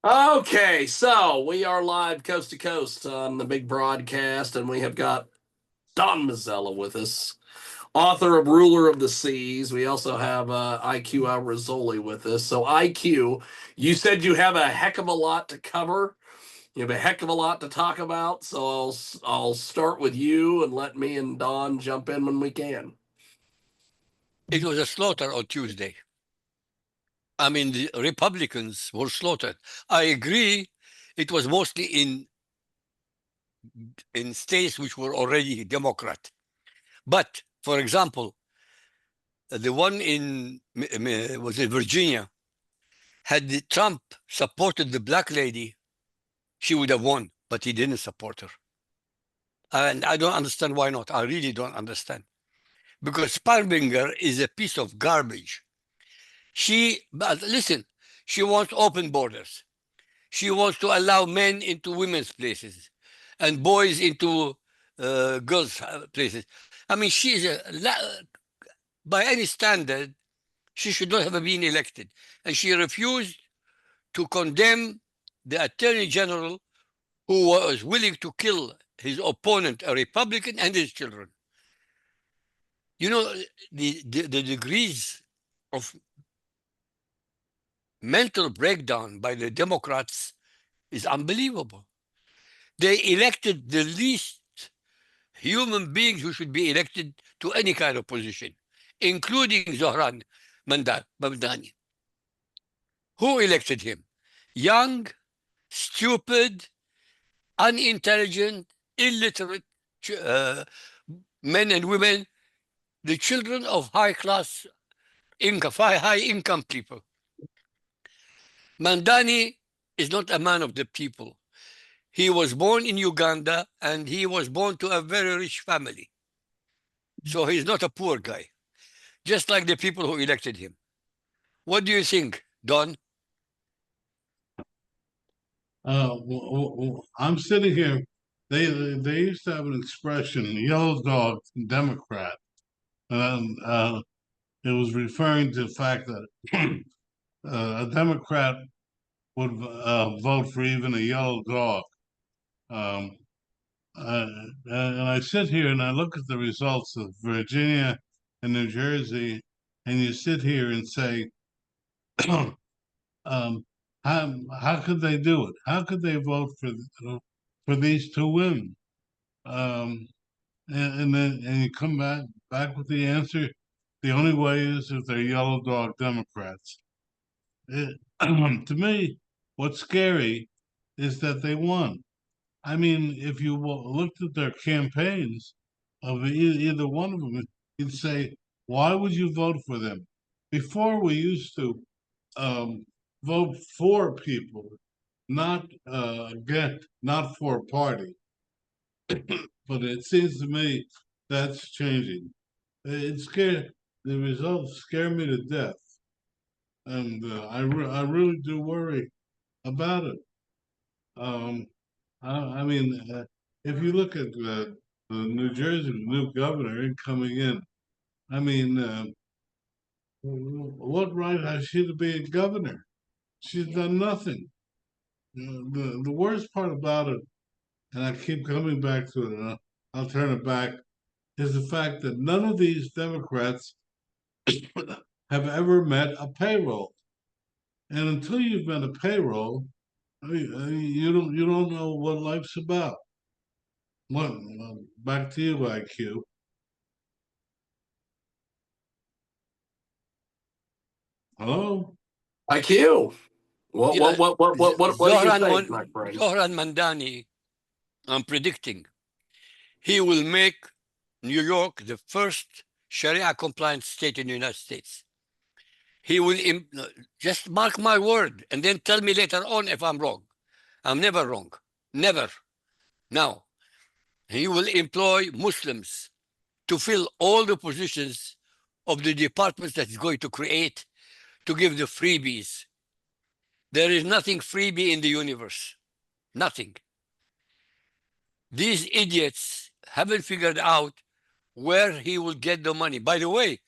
Okay, so we are live coast to coast on the big broadcast, and we have got Don Mazzella with us, author of Ruler of the Seas. We also have IQ Alrizzoli with us. So, IQ, you said you have a heck of a lot to cover. You have a heck of a lot to talk about. So I'll start with you and let me and Don jump in when we can. It was a slaughter on Tuesday. I mean, the Republicans were slaughtered. I agree. It was mostly in states which were already Democrat. But, for example, the one was in Virginia, had Trump supported the black lady, she would have won, but he didn't support her. And I don't understand why not. I really don't understand. Because Sparbinger is a piece of garbage. But listen, she wants open borders. She wants to allow men into women's places and boys into girls' places. I mean, by any standard, she should not have been elected. And she refused to condemn the Attorney General who was willing to kill his opponent, a Republican, and his children. You know, the degrees of mental breakdown by the Democrats is unbelievable. They elected the least human beings who should be elected to any kind of position, including Zohran Mamdani. Who elected him? Young, stupid, unintelligent, illiterate men and women, the children of high-class income, high-income people. Mamdani is not a man of the people. He was born in Uganda, and he was born to a very rich family. So he's not a poor guy, just like the people who elected him. What do you think, Don? I'm sitting here. They used to have an expression, "yellow dog Democrat," and it was referring to the fact that a Democrat would vote for even a yellow dog. Um, and I sit here and I look at the results of Virginia and New Jersey, and you sit here and say, how could they do it? How could they vote for these two women? And then you come back with the answer. The only way is if they're yellow dog Democrats. To me, what's scary is that they won. I mean, if you looked at their campaigns of either one of them, you'd say, why would you vote for them? Before we used to vote for people, not not for a party. But it seems to me that's changing. The results scare me to death, and I really do worry about it. Um, I mean, if you look at New Jersey, the new governor coming in, I mean, what right has she to be a governor? She's done nothing. The worst part about it, and I keep coming back to it, and I'll turn it back, is the fact that none of these Democrats have ever met a payroll. And until you've met a payroll, you don't know what life's about. Well, back to you, IQ. Hello? IQ. What do you think, my friend? Zohran Mamdani, I'm predicting, he will make New York the first Sharia-compliant state in the United States. He will, just mark my word, and then tell me later on if I'm wrong. I'm never wrong. Never. Now, he will employ Muslims to fill all the positions of the departments that he's going to create to give the freebies. There is nothing freebie in the universe. Nothing. These idiots haven't figured out where he will get the money. By the way,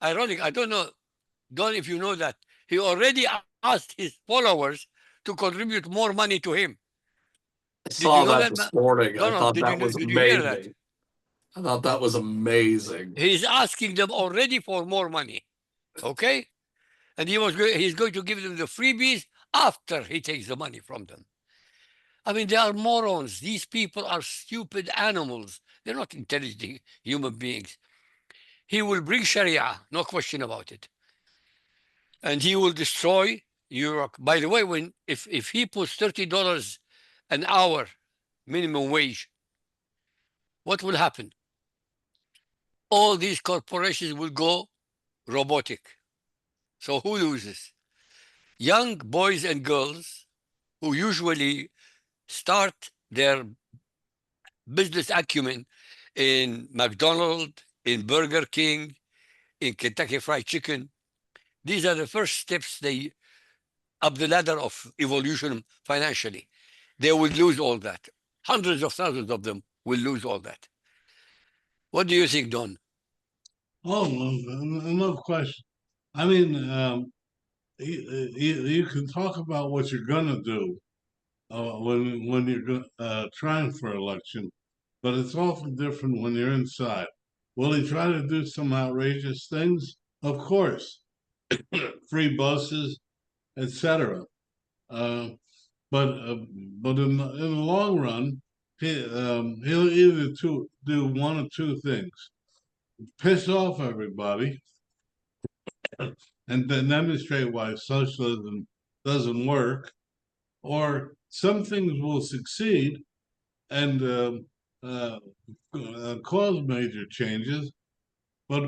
ironic, I don't know, Don, if you know that, he already asked his followers to contribute more money to him. I Did you saw know that that, this morning. I Donald? thought that was Did you hear that? amazing. I thought that was amazing. He's asking them already for more money. Okay? And he's going to give them the freebies after he takes the money from them. I mean, they are morons. These people are stupid animals. They're not intelligent human beings. He will bring Sharia, no question about it. And he will destroy Europe. By the way, if he puts $30 an hour minimum wage, what will happen? All these corporations will go robotic. So who loses? Young boys and girls who usually start their business acumen in McDonald's, in Burger King, in Kentucky Fried Chicken. These are the first steps they up the ladder of evolution financially. They will lose all that. Hundreds of thousands of them will lose all that. What do you think, Don? Oh, no question. I mean, you can talk about what you're gonna do when you're trying for election, but it's awful different when you're inside. Will he try to do some outrageous things? Of course, free buses, etc. Uh, but uh, but in the long run, he'll either do one or two things: piss off everybody and then demonstrate why socialism doesn't work, or some things will succeed and uh, cause major changes, but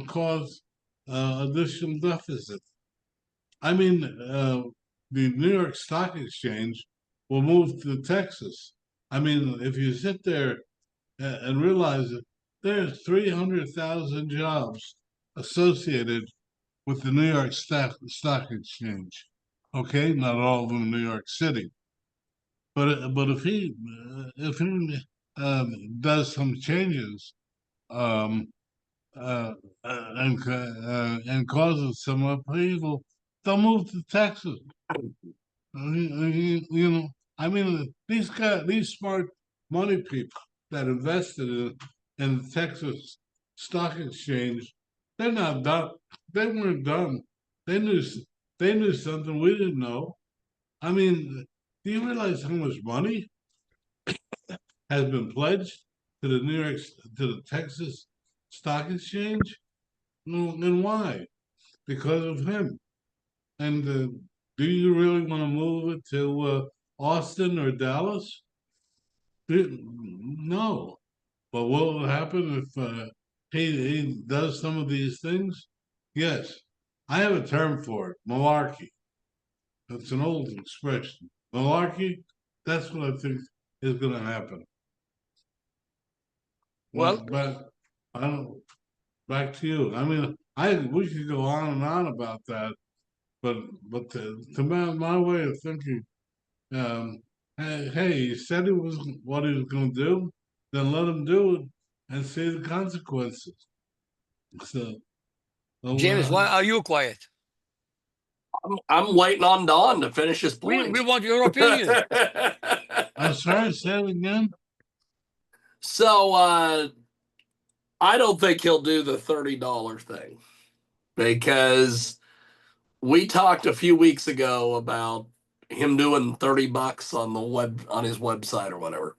cause additional deficits. I mean, the New York Stock Exchange will move to Texas. I mean, if you sit there and realize that there's 300,000 jobs associated with the New York Stock Exchange. Okay, not all of them in New York City, but if he does some changes um, and causes some upheaval, they'll move to Texas. You know, I mean, these smart money people that invested in the Texas Stock Exchange, they're not done. They weren't done. They knew they knew something we didn't know. I mean, do you realize how much money has been pledged to the to the Texas Stock Exchange? No, and why? Because of him. And do you really want to move it to Austin or Dallas? No. But what will happen if he does some of these things? Yes. I have a term for it, malarkey. It's an old expression. Malarkey, that's what I think is going to happen. Well, But I don't. Back to you. I mean, we could go on and on about that, but to my way of thinking, hey, he said he was what he was going to do, then let him do it and see the consequences. So, James, why are you quiet? I'm waiting on Don to finish his point. We want your opinion. I'm sorry, say it again. So I don't think he'll do the $30 thing because we talked a few weeks ago about him doing $30 on the web on his website or whatever.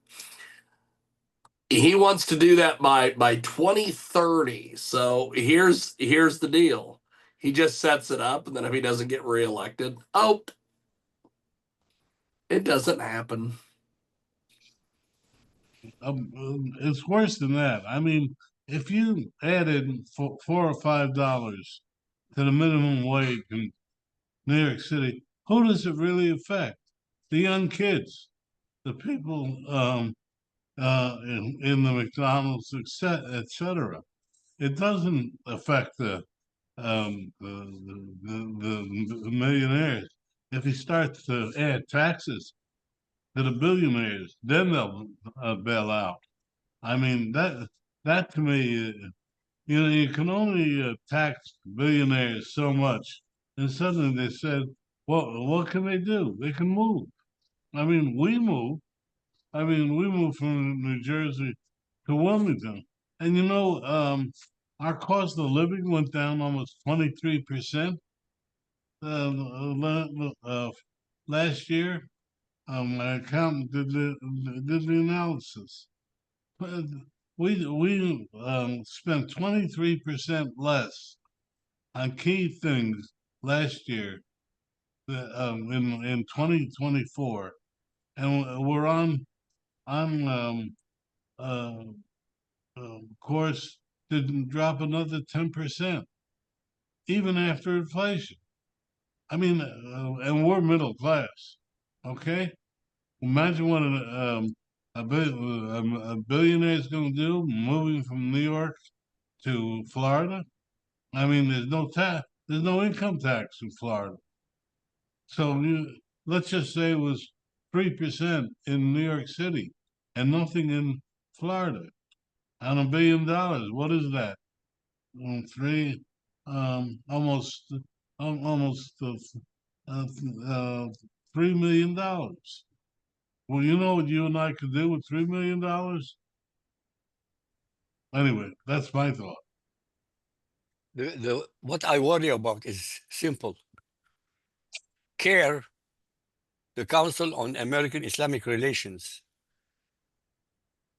He wants to do that by 2030. So here's the deal. He just sets it up, and then if he doesn't get reelected, oh, it doesn't happen. It's worse than that. I mean, if you added $4 or $5 to the minimum wage in New York City, who does it really affect? The young kids, the people in the McDonald's, etc. It doesn't affect the millionaires. If he starts to add taxes to the billionaires, then they'll bail out. I mean that to me You know, you can only tax billionaires so much. And suddenly they said, well, what can they do? They can move. I mean, we move. I mean, we moved from New Jersey to Wilmington. And you know, our cost of living went down almost 23% last year. My accountant did the analysis. But we spent 23% less on key things last year in 2024, and we're on uh, course to drop another 10%, even after inflation. I mean, and we're middle class. Okay, imagine what a billionaire is going to do moving from New York to Florida. I mean, there's no income tax in Florida. So let's just say it was 3% in New York City and nothing in Florida on $1 billion. What is that? Three, almost, almost uh, uh, $3 million. Well, you know what you and I could do with $3 million? Anyway, that's my thought. What I worry about is simple. CARE, the Council on American Islamic Relations,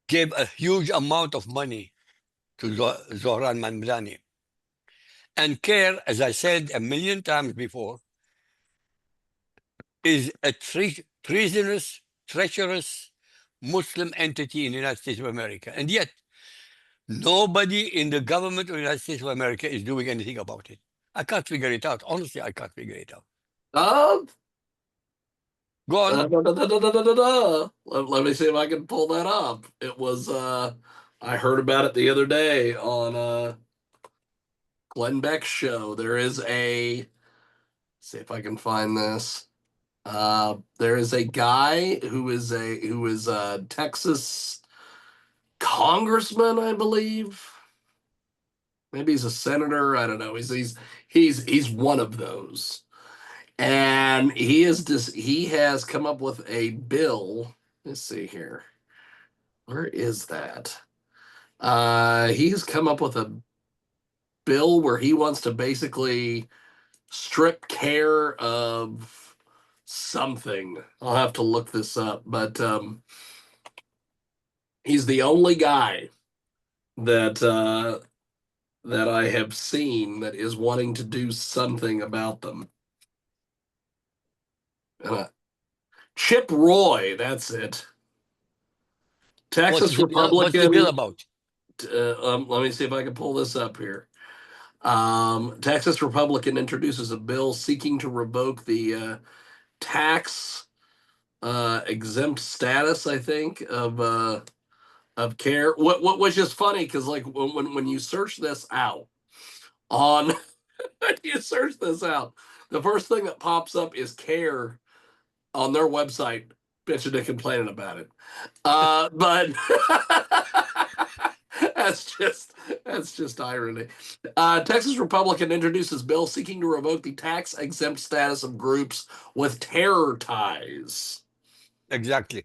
gave a huge amount of money to Zohran Mamdani. And CARE, as I said a million times before, is a treasonous, treacherous Muslim entity in the United States of America. And yet, nobody in the government of the United States of America is doing anything about it. I can't figure it out. Honestly, I can't figure it out. Uh, Go on. Let me see if I can pull that up. It was I heard about it the other day on Glenn Beck's show. There is see if I can find this. There is a guy who is a Texas congressman, I believe. Maybe he's a senator. I don't know. He's one of those, and he has come up with a bill. Let's see here. Where is that? He's come up with a bill where he wants to basically strip care of something. I'll have to look this up, but he's the only guy that that I have seen that is wanting to do something about them. Chip Roy, that's it. Texas What's the bill Republican. about? Let me see if I can pull this up here. Texas Republican introduces a bill seeking to revoke the tax exempt status, I think, of care. What was just funny because like when you search this out on you search this out, the first thing that pops up is care on their website bitching and complaining about it. But that's just irony. Texas Republican introduces bill seeking to revoke the tax exempt status of groups with terror ties. Exactly.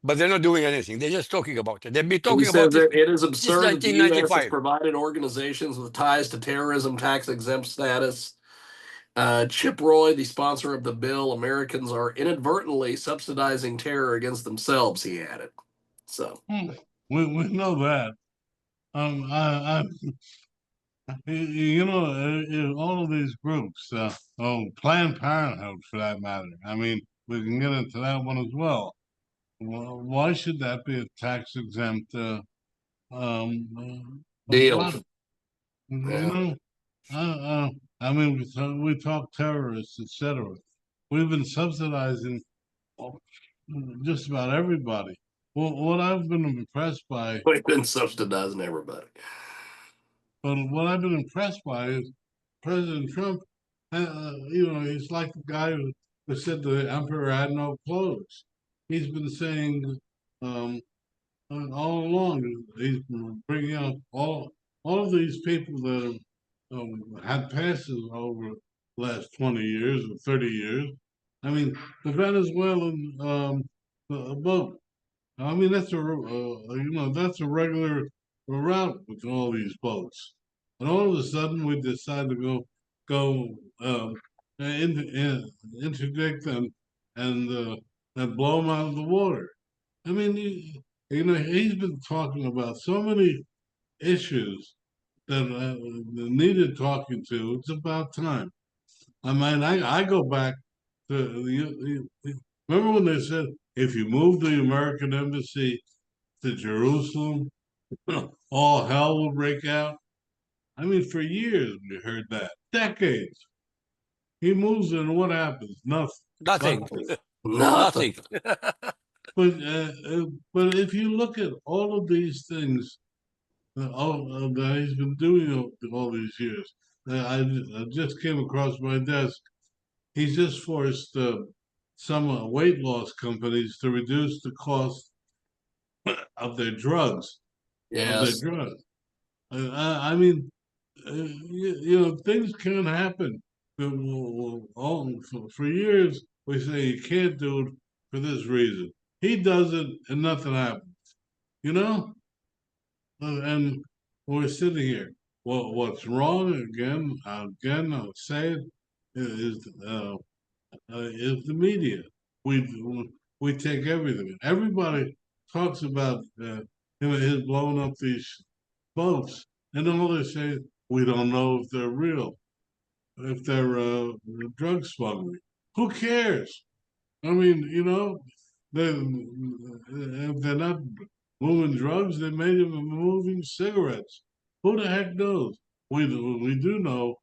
But they're not doing anything. They're just talking about it. They've been He talking says about it that it is since absurd that the U.S. has 1995. provided organizations with ties to terrorism tax exempt status. Chip Roy, the sponsor of the bill, Americans are inadvertently subsidizing terror against themselves, he added. So We know that. I you know, all of these groups, Planned Parenthood for that matter. I mean, we can get into that one as well. Why should that be a tax exempt deal. body? You Yeah. know, I mean, we talk terrorists, etc. We've been subsidizing just about everybody. Well, what I've been impressed by, We've been subsidizing everybody. but what I've been impressed by is President Trump. You know, he's like the guy who said the emperor had no clothes. He's been saying um, all along. He's been bringing out all of these people that had passes over the last 20 years or 30 years. I mean, the Venezuelan boat. I mean, that's that's a regular route with all these boats. And all of a sudden, we decide to go interdict them and blow them out of the water. I mean, he's been talking about so many issues that needed talking to. It's about time. I mean, I go back to remember when they said if you move the American embassy to Jerusalem, all hell will break out. I mean, for years we heard that, decades. He moves and what happens? Nothing. Nothing. Nothing. But if you look at all of these things that he's been doing all these years, I just came across my desk. He's just forced some weight loss companies to reduce the cost of their drugs. Yes. I mean, things can happen. For years, we say you can't do it for this reason. He does it, and nothing happens. You know, and we're sitting here. Well, what's wrong again? I'll say it is the media. We take everything. Everybody talks about his blowing up these boats, and all they say we don't know if they're real, if they're drug smuggling. Who cares? I mean, they if they're not moving drugs, they may be moving cigarettes. Who the heck knows? We do know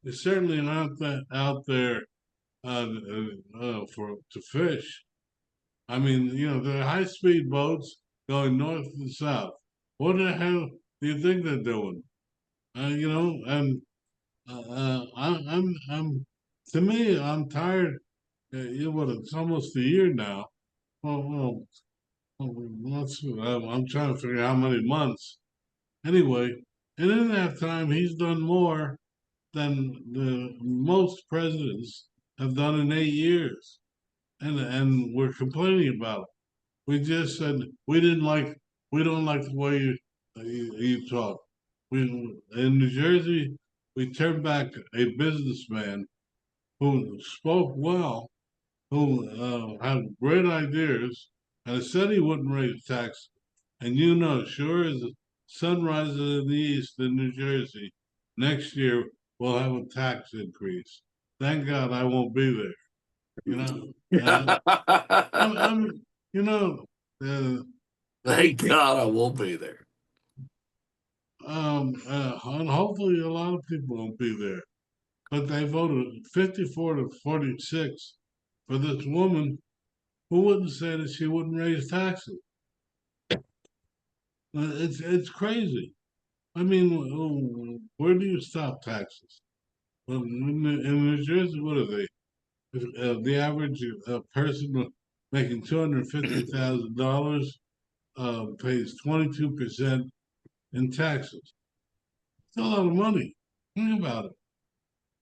it's certainly not that out there for to fish. I mean, there are high speed boats going north and south. What the hell do you think they're doing? And I'm to me, I'm tired. It's almost a year now. I'm trying to figure out how many months. Anyway, and in that time, he's done more than the most presidents have done in 8 years, and we're complaining about it. We just said we don't like the way you talk. We in New Jersey, we turned back a businessman who spoke well, who had great ideas, and said he wouldn't raise taxes. And sure as the sun rises in the east in New Jersey, next year we'll have a tax increase. Thank God I won't be there. You know, I'm you know, uh, Thank God I won't be there. and hopefully a lot of people won't be there. But they voted 54 to 46 for this woman who wouldn't say that she wouldn't raise taxes. It's crazy. I mean, where do you stop taxes? Well, in New Jersey, what are they? The average person making $250,000 pays 22% in taxes. It's a lot of money. Think about it.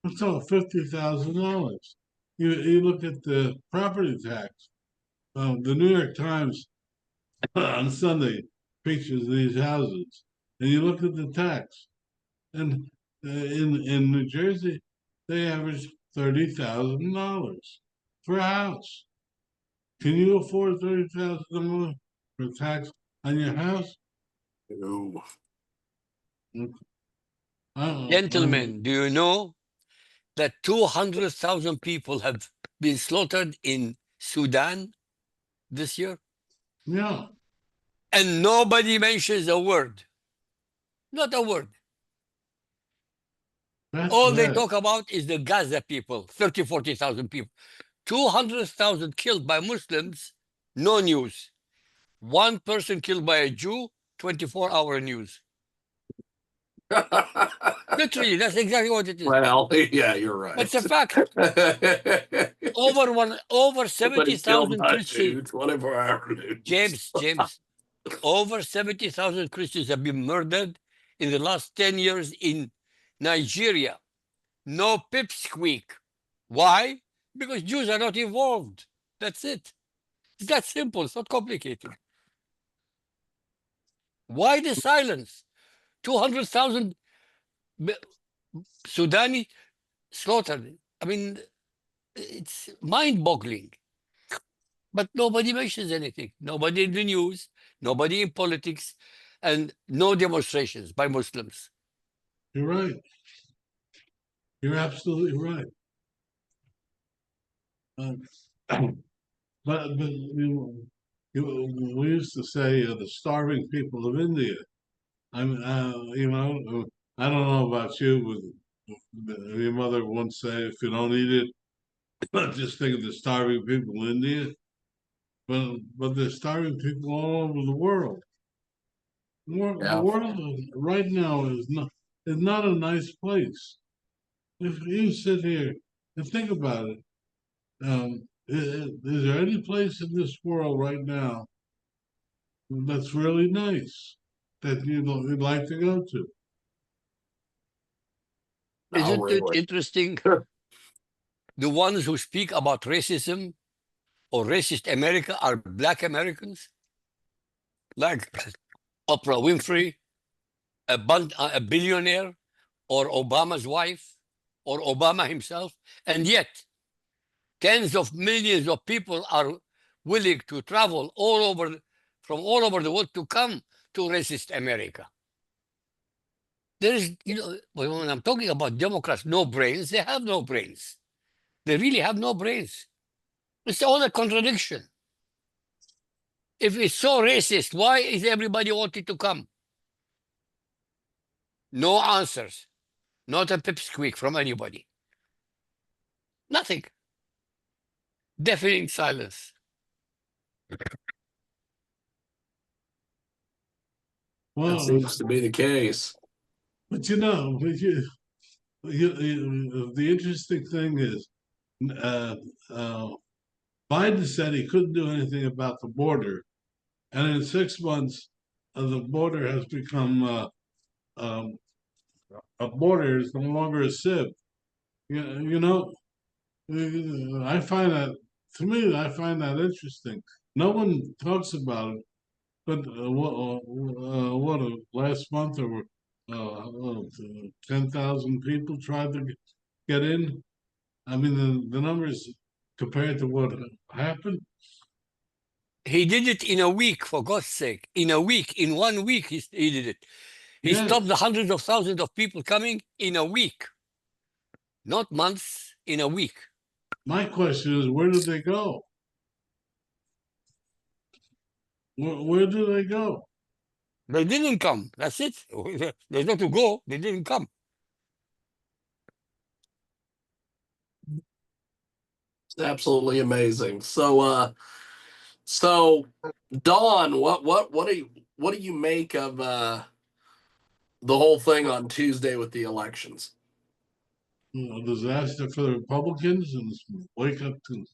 It's all $50,000. You look at the property tax. The New York Times on Sunday features these houses, and you look at the tax, and in New Jersey, they average $30,000 for a house. Can you afford $30,000 for tax on your house? No. Gentlemen, do you know that 200,000 people have been slaughtered in Sudan this year? Yeah, And nobody mentions a word. Not a word. that's All they bad. talk about is the Gaza people, 30, 40,000 people. 200,000 killed by Muslims, no news. One person killed by a Jew, 24-hour news. Literally, that's exactly what it is. Well, yeah, you're right. It's a fact. Over 70,000 Christians. 24-hour news. James, over 70,000 Christians have been murdered in the last 10 years in Nigeria. No pipsqueak. Why? Because Jews are not involved. That's it. It's that simple. It's not complicated. Why the silence? 200,000 Sudani slaughtered. I mean, it's mind-boggling. But nobody mentions anything. Nobody in the news, nobody in politics, and no demonstrations by Muslims. You're right. You're absolutely right. But we used to say the starving people of India. I don't know about you, but your mother once said, if you don't eat it, just think of the starving people in India. But there's starving people all over the world. The Yeah. world right now is not a nice place. If you sit here and think about it, is there any place in this world right now that's really nice that you'd like to go to? Oh, Isn't it really? interesting? The ones who speak about racism or racist America are Black Americans, like Oprah Winfrey, a billionaire, or Obama's wife, or Obama himself. And yet, tens of millions of people are willing to travel from all over the world to come to racist America. There is, when I'm talking about Democrats, no brains, they have no brains. They really have no brains. It's all a contradiction. If it's so racist, why is everybody wanting to come? No answers. Not a pipsqueak from anybody. Nothing. Deafening silence. That Well, seems to be the case. but the interesting thing is, uh, uh, Biden said he couldn't do anything about the border, and in 6 months, the border has become um, a border is no longer a sieve. You know, I find that to me, I find that interesting. No one talks about it, but last month there were 10,000 people tried to get in. I mean, the numbers compared to what happened. He did it in a week, for God's sake. In a week, in 1 week, he did it. He Yeah, stopped the hundreds of thousands of people coming in a week, not months, in a week. my question is, where did they go? Where do they go? They didn't come. That's it. There's not to go. They didn't come. It's absolutely amazing. So Dawn, what do you make of the whole thing on Tuesday with the elections? A disaster for the Republicans, and it's wake up to,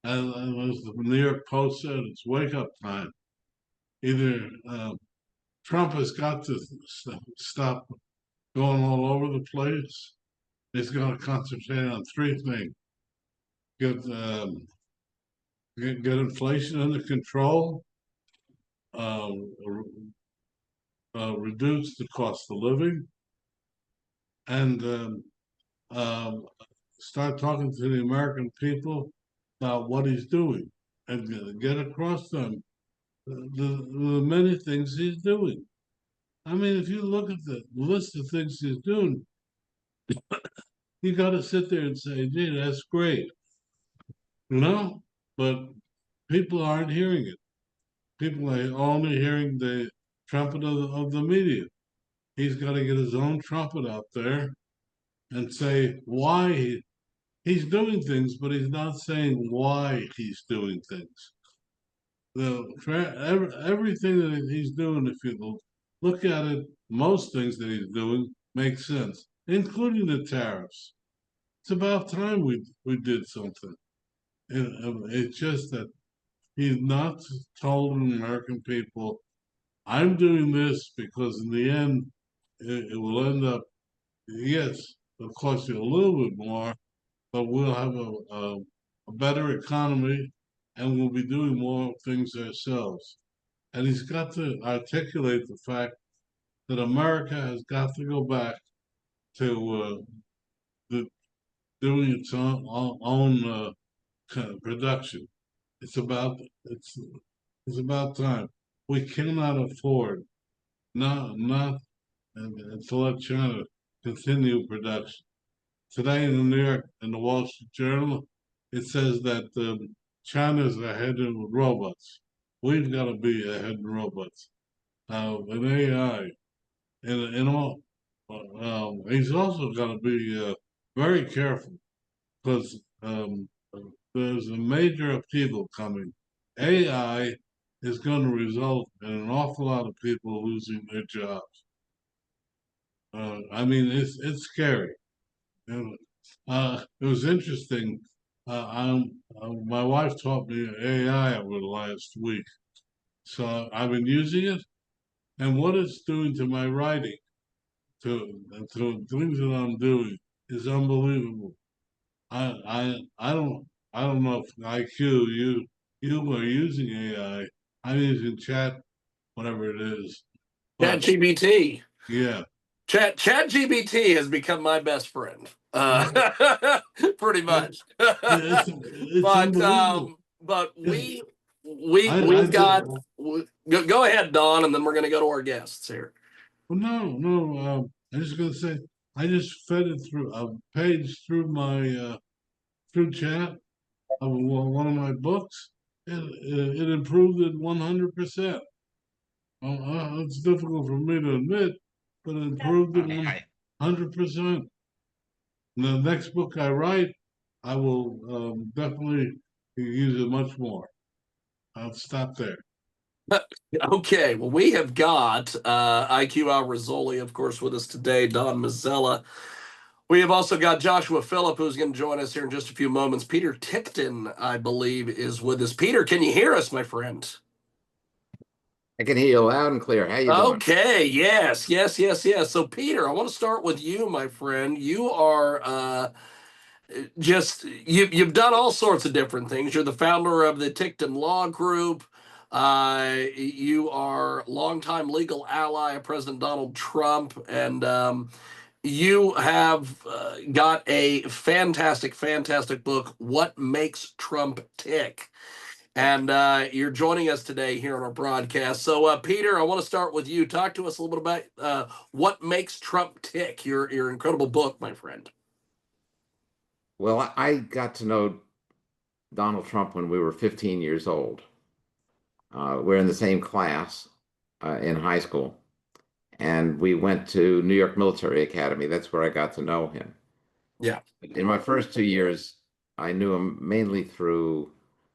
as the New York Post said, it's wake up time. Either Trump has got to stop going all over the place. He's going to concentrate on three things: get get inflation under control, um, reduce the cost of living, and um, start talking to the American people about what he's doing and get across them the many things he's doing. I mean, if you look at the list of things he's doing, you got to sit there and say, gee, that's great, you know? But people aren't hearing it. People are only hearing the trumpet of the media. He's got to get his own trumpet out there and say why he's doing things, but he's not saying why he's doing things. Everything that he's doing, if you look at it, most things that he's doing make sense, including the tariffs. It's about time we did something. It's just that he's not told the American people, I'm doing this because in the end, it will end up, yes, it'll cost you a little bit more, but we'll have a better economy and we'll be doing more things ourselves. And he's got to articulate the fact that America has got to go back to the, doing its own kind of production. It's about it's it's about time. We cannot afford not and to let China continue production. Today in the New York in the Wall Street Journal, it says that China's ahead in robots. We've got to be ahead in robots. In AI, in all. He's also got to be very careful because there's a major upheaval coming. AI is going to result in an awful lot of people losing their jobs. I mean, it's scary. It was interesting. My wife taught me AI over the last week, so I've been using it, and what it's doing to my writing, to things that I'm doing, is unbelievable. I don't know if IQ you are using AI. I'm using chat, whatever it is, Chat but GBT. yeah. Chat GBT has become my best friend. It, Pretty it, much. it's but unbelievable. but Yeah, I we've did. got go ahead, Don, and then we're gonna go to our guests here. Well, no. I'm just gonna say I just fed it through a page through my through chat of one of my books, and it improved it 100%. It's difficult for me to admit, but it improved it 100%. The next book I write, I will definitely use it much more. I'll stop there. Okay, well, we have got IQ Al Rizzoli, of course, with us today, Don Mazzella. We have also got Joshua Philipp, who's going to join us here in just a few moments. Peter Tickton, I believe, is with us. Peter, can you hear us, my friend? I can hear you loud and clear. How you doing? Okay, yes. So, Peter, I want to start with you, my friend. You are you've done all sorts of different things. You're the founder of the Tickton Law Group. You are longtime legal ally of President Donald Trump, and you have got a fantastic book, What Makes Trump Tick. And you're joining us today here on our broadcast. So, Peter, I want to start with you. Talk to us a little bit about What Makes Trump Tick, your incredible book, my friend. Well, I got to know Donald Trump when we were 15 years old. We're in the same class in high school, and we went to New York Military Academy. That's where I got to know him. Yeah. In my first 2 years, I knew him mainly through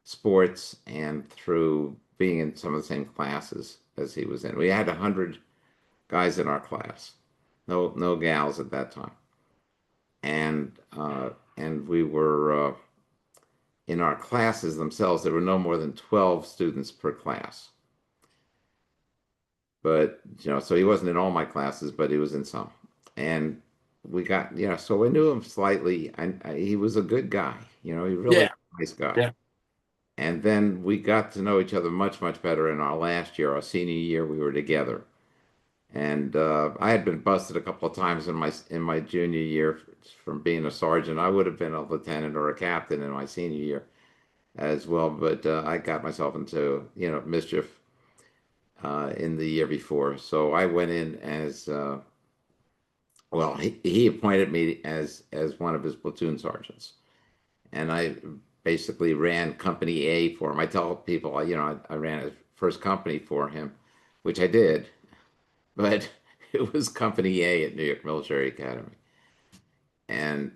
sports and through being in some of the same classes as he was in. We had 100 guys in our class, no gals at that time, and we were in our classes themselves. There were no more than 12 students per class. But so he wasn't in all my classes, but he was in some, and we got so we knew him slightly, and he was a good guy. He really Yeah. was a nice guy. Yeah. And then we got to know each other much better in our last year, our senior year. We were together, and I had been busted a couple of times in my junior year from being a sergeant. I would have been a lieutenant or a captain in my senior year as well, but I got myself into mischief in the year before. So I went in as well. He appointed me as one of his platoon sergeants, and I basically ran Company A for him. I tell people, I ran his first company for him, which I did, but it was Company A at New York Military Academy, and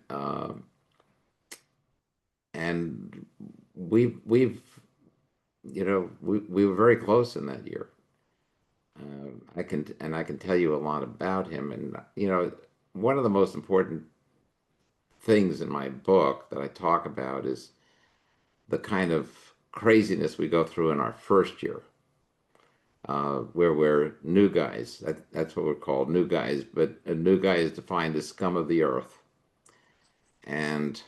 and we've we were very close in that year. I can tell you a lot about him, and one of the most important things in my book that I talk about is the kind of craziness we go through in our first year. where we're new guys. That's what we're called, new guys. But a new guy is defined as scum of the earth, and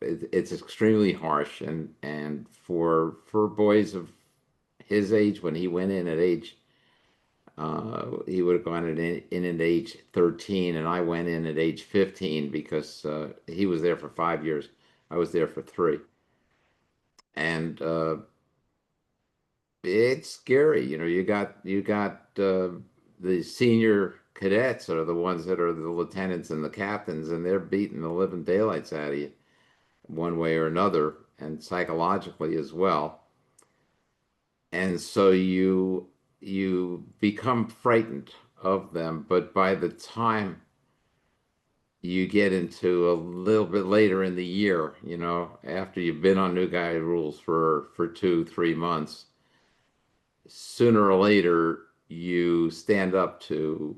it's extremely harsh. And for boys of his age, when he went in at age, he would have gone in at age 13, and I went in at age 15 because he was there for 5 years. I was there for 3, and it's scary. You got the senior cadets are the ones that are the lieutenants and the captains, and they're beating the living daylights out of you one way or another, and psychologically as well. And so you become frightened of them, but by the time you get into a little bit later in the year, after you've been on new guy rules for 2, 3 months, sooner or later you stand up to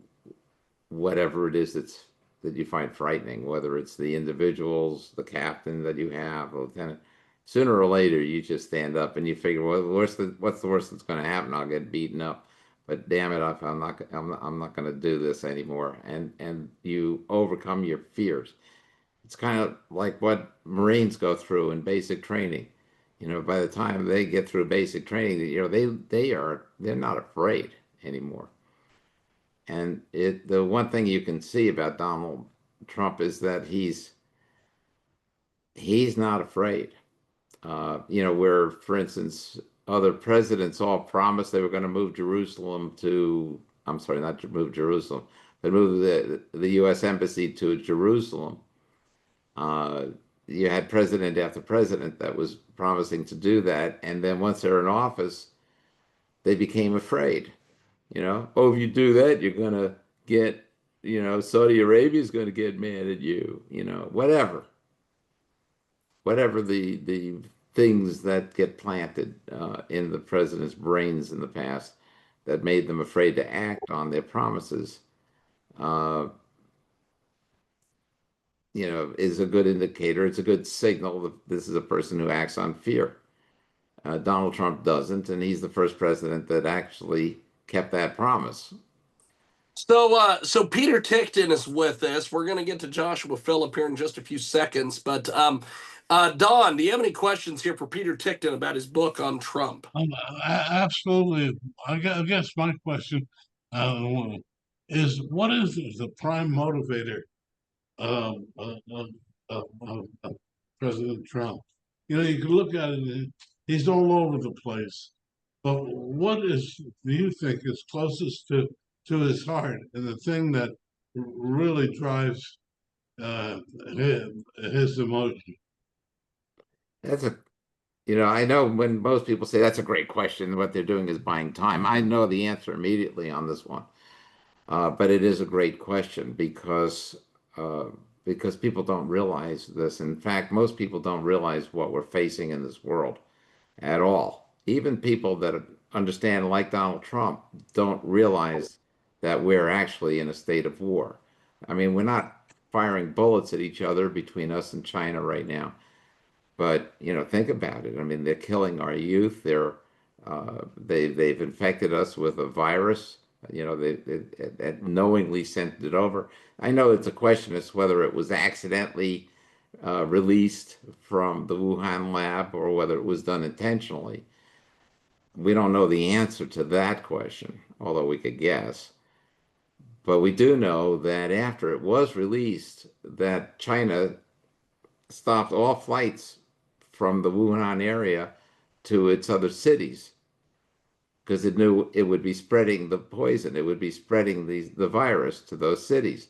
whatever it is that you find frightening, whether it's the individuals, the captain that you have, the lieutenant. Sooner or later, you just stand up and you figure, well, what's the worst that's going to happen? I'll get beaten up, but damn it, I'm not going to do this anymore. And you overcome your fears. It's kind of like what Marines go through in basic training. By the time they get through basic training, they're not afraid anymore. And the one thing you can see about Donald Trump is that he's not afraid. Where, for instance, other presidents all promised they were going to move Jerusalem to, I'm sorry, not move Jerusalem, but move the U.S. Embassy to Jerusalem. You had president after president that was promising to do that. And then once they're in office, they became afraid. Oh, if you do that, you're going to get, Saudi Arabia is going to get mad at you, whatever the things that get planted in the president's brains in the past that made them afraid to act on their promises, is a good indicator. It's a good signal that this is a person who acts on fear. Donald Trump doesn't, and he's the first president that actually kept that promise. So Peter Tickton is with us. We're going to get to Joshua Philipp here in just a few seconds. But Don, do you have any questions here for Peter Tickton about his book on Trump? Absolutely. I guess my question is, what is the prime motivator of, of, of President Trump? You can look at it, he's all over the place. But what do you think is closest to his heart, and the thing that really drives his emotion? That's I know when most people say that's a great question, what they're doing is buying time. I know the answer immediately on this one. But it is a great question because people don't realize this. In fact, most people don't realize what we're facing in this world at all. Even people that understand, like Donald Trump, don't realize that we're actually in a state of war. I mean, we're not firing bullets at each other between us and China right now. But think about it. I mean, they're killing our youth. They've infected us with a virus. They knowingly sent it over. I know it's a question as to whether it was accidentally released from the Wuhan lab or whether it was done intentionally. We don't know the answer to that question, although we could guess. But we do know that after it was released, that China stopped all flights from the Wuhan area to its other cities because it knew it would be spreading the poison. It would be spreading the virus to those cities.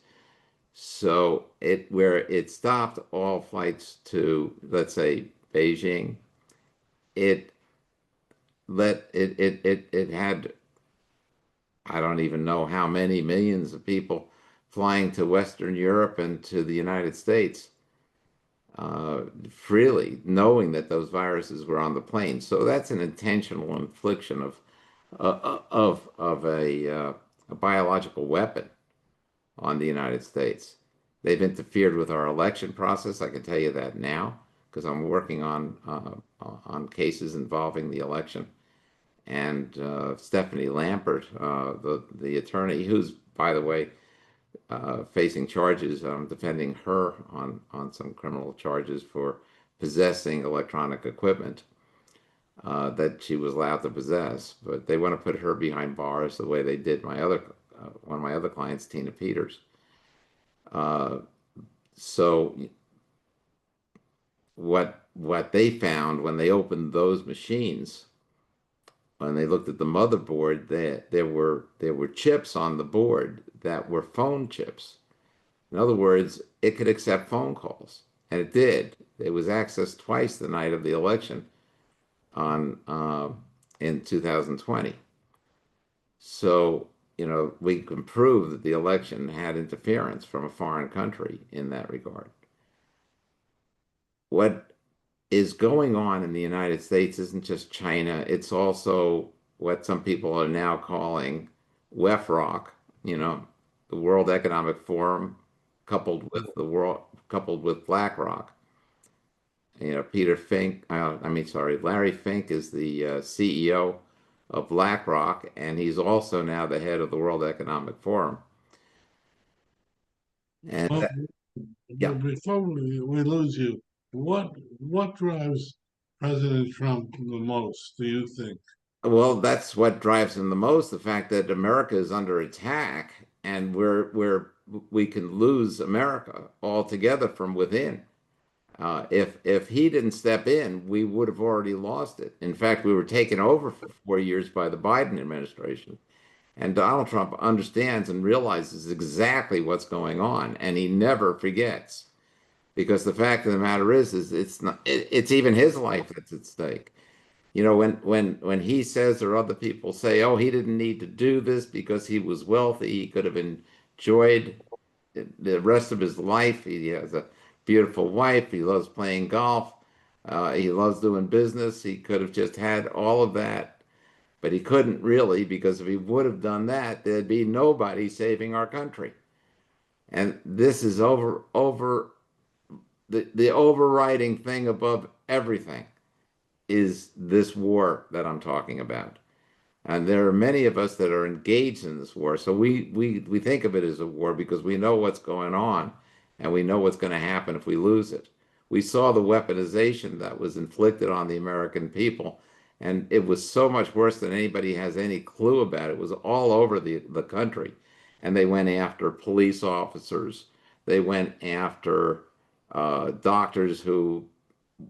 So where it stopped all flights to, let's say, Beijing, it had, I don't even know how many millions of people flying to Western Europe and to the United States freely, knowing that those viruses were on the plane. So that's an intentional infliction of a biological weapon on the United States. They've interfered with our election process. I can tell you that now because I'm working on cases involving the election, and Stephanie Lampert, the attorney, who's, by the way, facing charges, defending her on some criminal charges for possessing electronic equipment that she was allowed to possess. But they want to put her behind bars the way they did my other one of my other clients, Tina Peters. So what they found when they opened those machines, when they looked at the motherboard, there were chips on the board that were phone chips. In other words, it could accept phone calls, and it did. It was accessed twice the night of the election on in 2020. So, we can prove that the election had interference from a foreign country in that regard. What is going on in the United States isn't just China, it's also what some people are now calling WEFROC, the World Economic Forum, coupled with BlackRock. Peter Fink, Larry Fink is the CEO of BlackRock, and he's also now the head of the World Economic Forum. And Well, yeah. before we lose you, what drives President Trump the most, do you think? Well, that's what drives him the most, the fact that America is under attack, and we can lose America altogether from within. If he didn't step in, we would have already lost it. In fact, we were taken over for 4 years by the Biden administration. And Donald Trump understands and realizes exactly what's going on, and he never forgets. Because the fact of the matter is it's even his life that's at stake. When he says, or other people say, oh, he didn't need to do this because he was wealthy, he could have enjoyed the rest of his life. He has a beautiful wife. He loves playing golf. He loves doing business. He could have just had all of that, but he couldn't really, because if he would have done that, there'd be nobody saving our country. And this is over the overriding thing above everything is this war that I'm talking about. And there are many of us that are engaged in this war. So we think of it as a war because we know what's going on and we know what's going to happen if we lose it. We saw the weaponization that was inflicted on the American people, and it was so much worse than anybody has any clue about. It was all over the country. And they went after police officers. They went after doctors who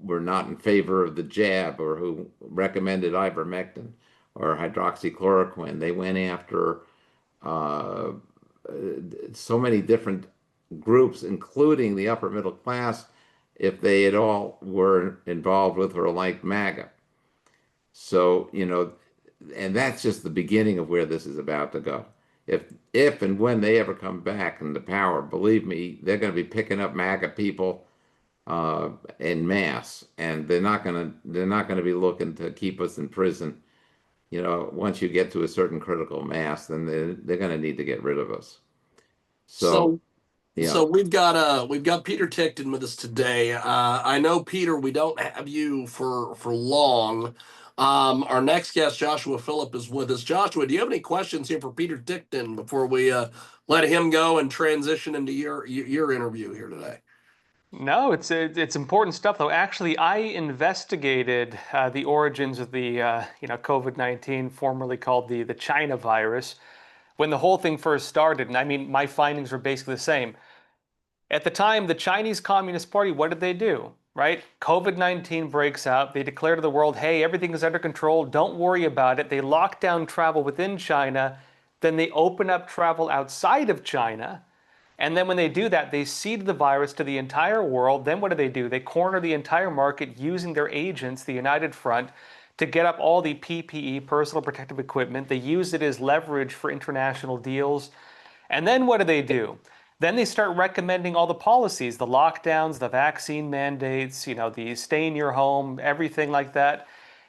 were not in favor of the jab or who recommended ivermectin or hydroxychloroquine. They went after so many different groups, including the upper middle class, if they at all were involved with or liked MAGA. So, and that's just the beginning of where this is about to go. If and when they ever come back into power, believe me, they're going to be picking up MAGA people en masse, and they're not going to be looking to keep us in prison. Once you get to a certain critical mass, then they're going to need to get rid of us. So yeah. So we've got Peter Tickton with us today. I know, Peter, we don't have you for long. Our next guest, Joshua Philipp, is with us. Joshua, do you have any questions here for Peter Tickton before we let him go and transition into your interview here today? No, it's important stuff, though. Actually, I investigated the origins of the COVID-19, formerly called the China virus, when the whole thing first started. And I mean, my findings were basically the same. At the time, the Chinese Communist Party, what did they do? Right? COVID-19 breaks out. They declare to the world, hey, everything is under control. Don't worry about it. They lock down travel within China. Then they open up travel outside of China. And then when they do that, they seed the virus to the entire world. Then what do? They corner the entire market using their agents, the United Front, to get up all the PPE, personal protective equipment. They use it as leverage for international deals. And then what do? Then they start recommending all the policies, the lockdowns, the vaccine mandates, the stay in your home, everything like that.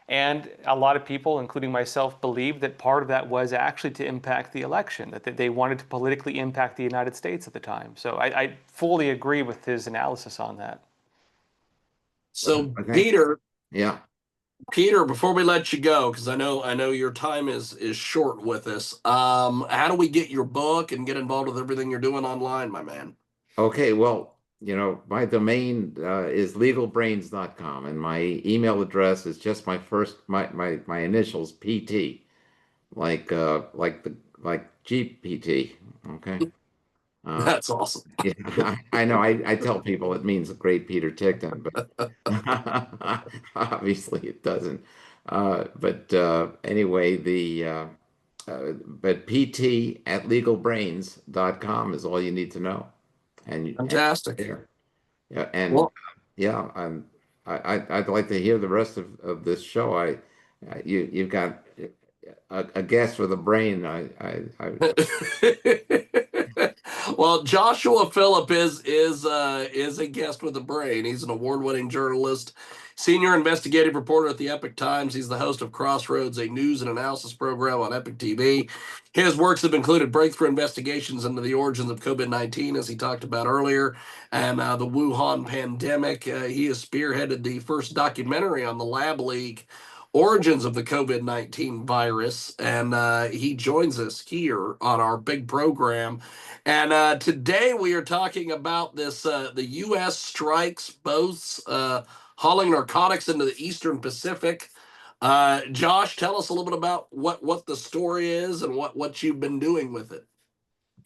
And a lot of people, including myself, believe that part of that was actually to impact the election, that they wanted to politically impact the United States at the time. So I fully agree with his analysis on that. So, Okay. Peter, Yeah. Peter, before we let you go, because I know your time is short with us. How do we get your book and get involved with everything you're doing online, my man? Okay, well, my domain is legalbrains.com, and my email address is just my initials PT, like GPT. Okay. Uh, That's awesome. yeah, I know. I tell people it means great Peter Tickton, but obviously it doesn't. But anyway, but PT at legalbrains.com is all you need to know. And Fantastic. there. Yeah, and Well, yeah, I'd like to hear the rest of this show. You've got a guest with a brain. well, Joshua Philipp is a guest with a brain. He's an award-winning journalist, senior investigative reporter at the Epoch Times. He's the host of Crossroads, a news and analysis program on Epoch TV. His works have included breakthrough investigations into the origins of COVID-19, as he talked about earlier, and the Wuhan pandemic. He has spearheaded the first documentary on the lab leak origins of the COVID-19 virus. And he joins us here on our big program. And today we are talking about this the U.S. strikes boats hauling narcotics into the Eastern Pacific. Josh, tell us a little bit about what the story is and what you've been doing with it.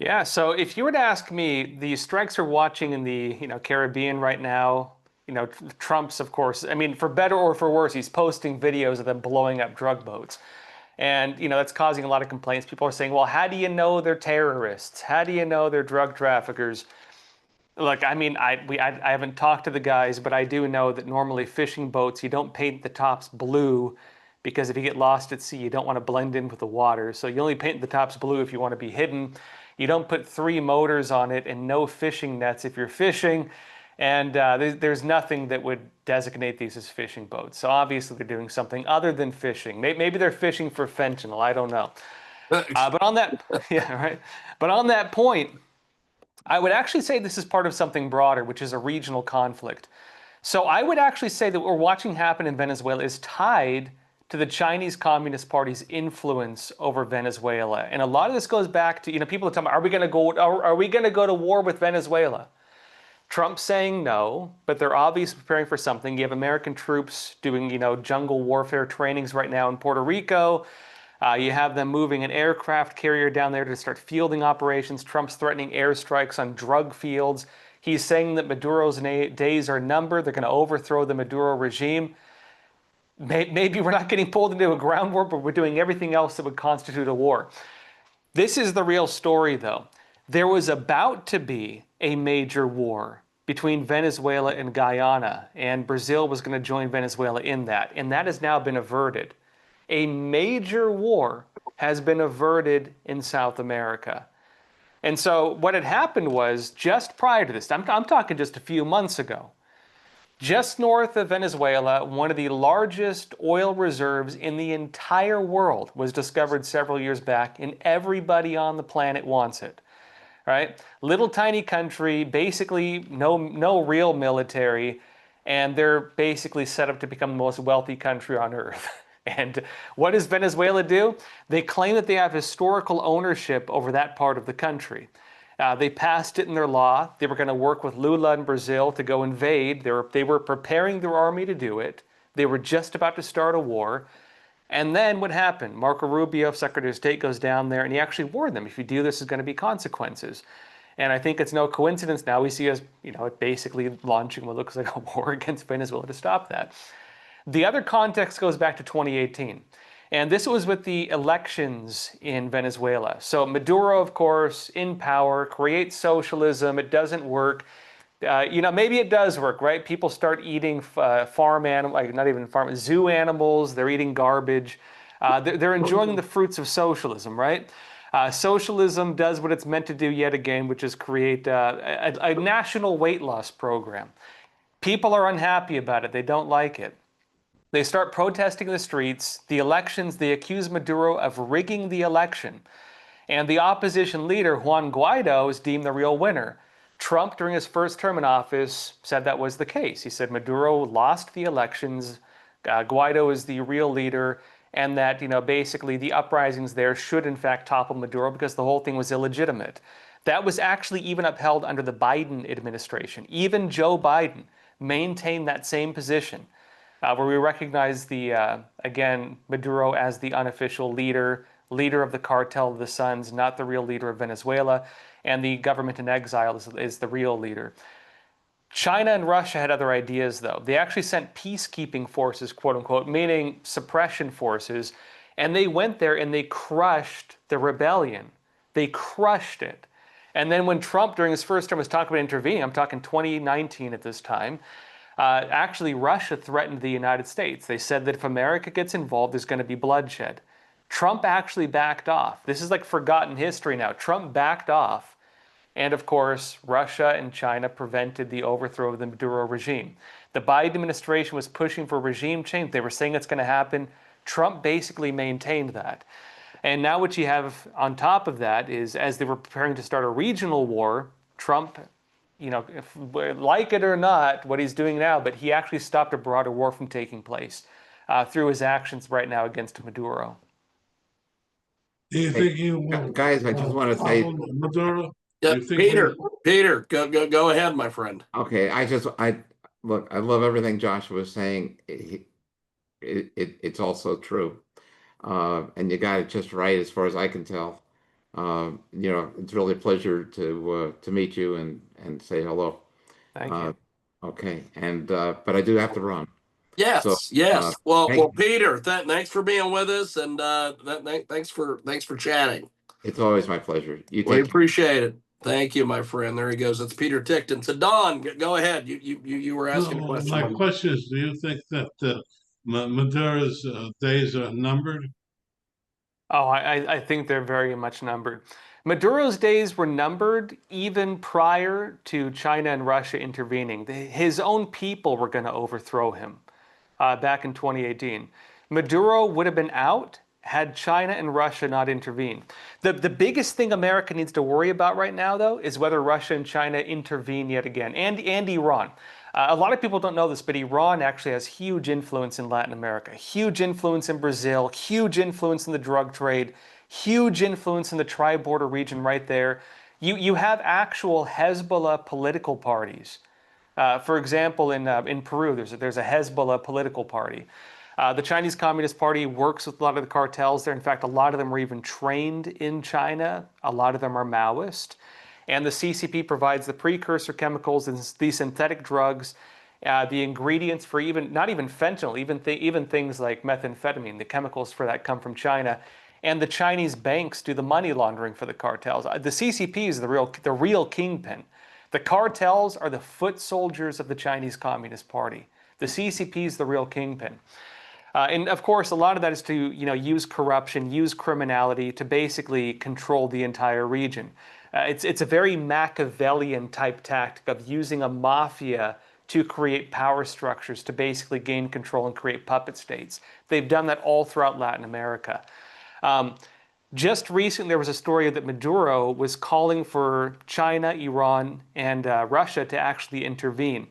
Yeah, so if you were to ask me, the strikes are watching in the Caribbean right now. Trump's, of course, I mean, for better or for worse, he's posting videos of them blowing up drug boats. And, that's causing a lot of complaints. People are saying, well, how do you know they're terrorists? How do you know they're drug traffickers? Look, I mean, I haven't talked to the guys, but I do know that normally fishing boats, you don't paint the tops blue because if you get lost at sea, you don't want to blend in with the water. So you only paint the tops blue if you want to be hidden. You don't put 3 motors on it and no fishing nets if you're fishing. And there's nothing that would designate these as fishing boats. So obviously they're doing something other than fishing. Maybe they're fishing for fentanyl. I don't know. But on that, yeah, right. But on that point, I would actually say this is part of something broader, which is a regional conflict. So I would actually say that what we're watching happen in Venezuela is tied to the Chinese Communist Party's influence over Venezuela. And a lot of this goes back to, people are talking about, are we going to go to war with Venezuela? Trump's saying no, but they're obviously preparing for something. You have American troops doing, jungle warfare trainings right now in Puerto Rico. You have them moving an aircraft carrier down there to start fielding operations. Trump's threatening airstrikes on drug fields. He's saying that Maduro's days are numbered. They're going to overthrow the Maduro regime. Maybe we're not getting pulled into a ground war, but we're doing everything else that would constitute a war. This is the real story, though. There was about to be a major war between Venezuela and Guyana, and Brazil was going to join Venezuela in that, and that has now been averted. A major war has been averted in South America. And so what had happened was just prior to this, I'm talking just a few months ago, just north of Venezuela, one of the largest oil reserves in the entire world was discovered several years back, and everybody on the planet wants it. Right? Little tiny country, basically no real military, and they're basically set up to become the most wealthy country on earth. And what does Venezuela do? They claim that they have historical ownership over that part of the country. They passed it in their law. They were going to work with Lula in Brazil to go invade. They were preparing their army to do it. They were just about to start a war. And then what happened? Marco Rubio, Secretary of State, goes down there and he actually warned them, if you do this, there's going to be consequences. And I think it's no coincidence now we see us, basically launching what looks like a war against Venezuela to stop that. The other context goes back to 2018. And this was with the elections in Venezuela. So Maduro, of course, in power, creates socialism. It doesn't work. Maybe it does work, right? People start eating farm animals, like not even farm, zoo animals. They're eating garbage. They're enjoying the fruits of socialism, right? Socialism does what it's meant to do yet again, which is create a national weight loss program. People are unhappy about it. They don't like it. They start protesting in the streets. The elections, they accuse Maduro of rigging the election. And the opposition leader, Juan Guaido, is deemed the real winner. Trump, during his first term in office, said that was the case. He said Maduro lost the elections. Guaido is the real leader, and that, basically the uprisings there should in fact topple Maduro because the whole thing was illegitimate. That was actually even upheld under the Biden administration. Even Joe Biden maintained that same position, where we recognize again, Maduro as the unofficial leader of the cartel of the Suns, not the real leader of Venezuela, and the government in exile is the real leader. China and Russia had other ideas, though. They actually sent peacekeeping forces, quote unquote, meaning suppression forces, and they went there and they crushed the rebellion. They crushed it. And then when Trump, during his first term, was talking about intervening, I'm talking 2019 at this time, actually Russia threatened the United States. They said that if America gets involved, there's going to be bloodshed. Trump actually backed off. This is like forgotten history now. Trump backed off. And of course, Russia and China prevented the overthrow of the Maduro regime. The Biden administration was pushing for regime change. They were saying it's going to happen. Trump basically maintained that. And now what you have on top of that is, as they were preparing to start a regional war, Trump, if, like it or not, what he's doing now, but he actually stopped a broader war from taking place through his actions right now against Maduro. Do you think you will, Guys, I just want to say, Maduro? Yeah, You think Peter, go ahead, my friend. okay, look, I love everything Joshua was saying. It's also true. And you got it just right as far as I can tell. It's really a pleasure to meet you and say hello. Thank you. Okay, and but I do have to run. Yes, So, yes. Well, thank you. Peter, thanks for being with us, and thanks for chatting. It's always my pleasure. You We take care. appreciate it. Thank you, my friend. There he goes. That's Peter Tickton. So, Don, go ahead. You were asking a question. My question is, do you think that Maduro's days are numbered? Oh, I think they're very much numbered. Maduro's days were numbered even prior to China and Russia intervening. His own people were going to overthrow him back in 2018. Maduro would have been out had China and Russia not intervened. The biggest thing America needs to worry about right now, though, is whether Russia and China intervene yet again, and Iran. A lot of people don't know this, but Iran actually has huge influence in Latin America, huge influence in Brazil, huge influence in the drug trade, huge influence in the tri-border region right there. You have actual Hezbollah political parties. For example, in Peru, there's a Hezbollah political party. The Chinese Communist Party works with a lot of the cartels there. In fact, a lot of them are even trained in China. A lot of them are Maoist. And the CCP provides the precursor chemicals and these synthetic drugs, the ingredients for not even fentanyl, even things like methamphetamine. The chemicals for that come from China. And the Chinese banks do the money laundering for the cartels. The CCP is the real kingpin. The cartels are the foot soldiers of the Chinese Communist Party. The CCP is the real kingpin. And of course, a lot of that is to use corruption, use criminality to basically control the entire region. It's a very Machiavellian type tactic of using a mafia to create power structures to basically gain control and create puppet states. They've done that all throughout Latin America. Just recently, there was a story that Maduro was calling for China, Iran, and Russia to actually intervene.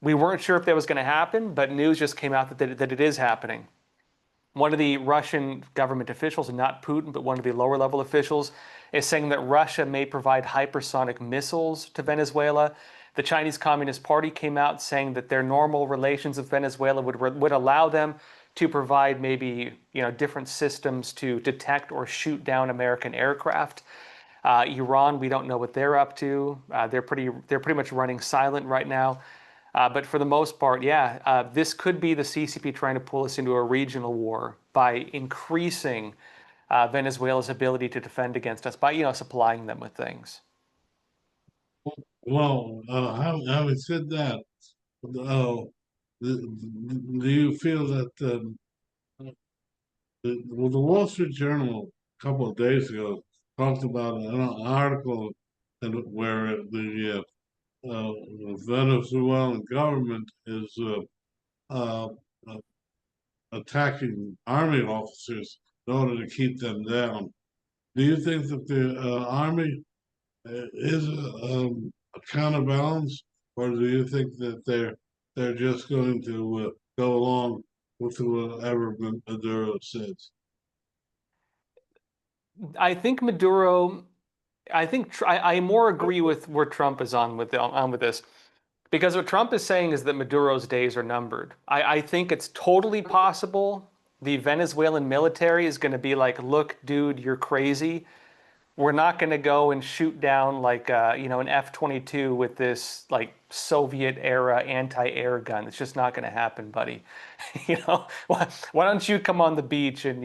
We weren't sure if that was going to happen, but news just came out that it is happening. One of the Russian government officials, not Putin, but one of the lower level officials, is saying that Russia may provide hypersonic missiles to Venezuela. The Chinese Communist Party came out saying that their normal relations with Venezuela would allow them to provide maybe different systems to detect or shoot down American aircraft. Iran, we don't know what they're up to. They're pretty much running silent right now. But for the most part, this could be the CCP trying to pull us into a regional war by increasing Venezuela's ability to defend against us by supplying them with things. Well, having said that, do you feel that the Wall Street Journal a couple of days ago talked about an article where the Venezuelan government is uh, attacking army officers in order to keep them down. Do you think that the army is a counterbalance, or do you think that they're just going to go along with whatever Maduro says. I think Maduro. I more agree with where Trump is on with this, because what Trump is saying is that Maduro's days are numbered. I think it's totally possible the Venezuelan military is going to be like, look, dude, you're crazy. We're not going to go and shoot down like an F-22 with this like Soviet era anti-air gun. It's just not going to happen, buddy. Why don't you come on the beach and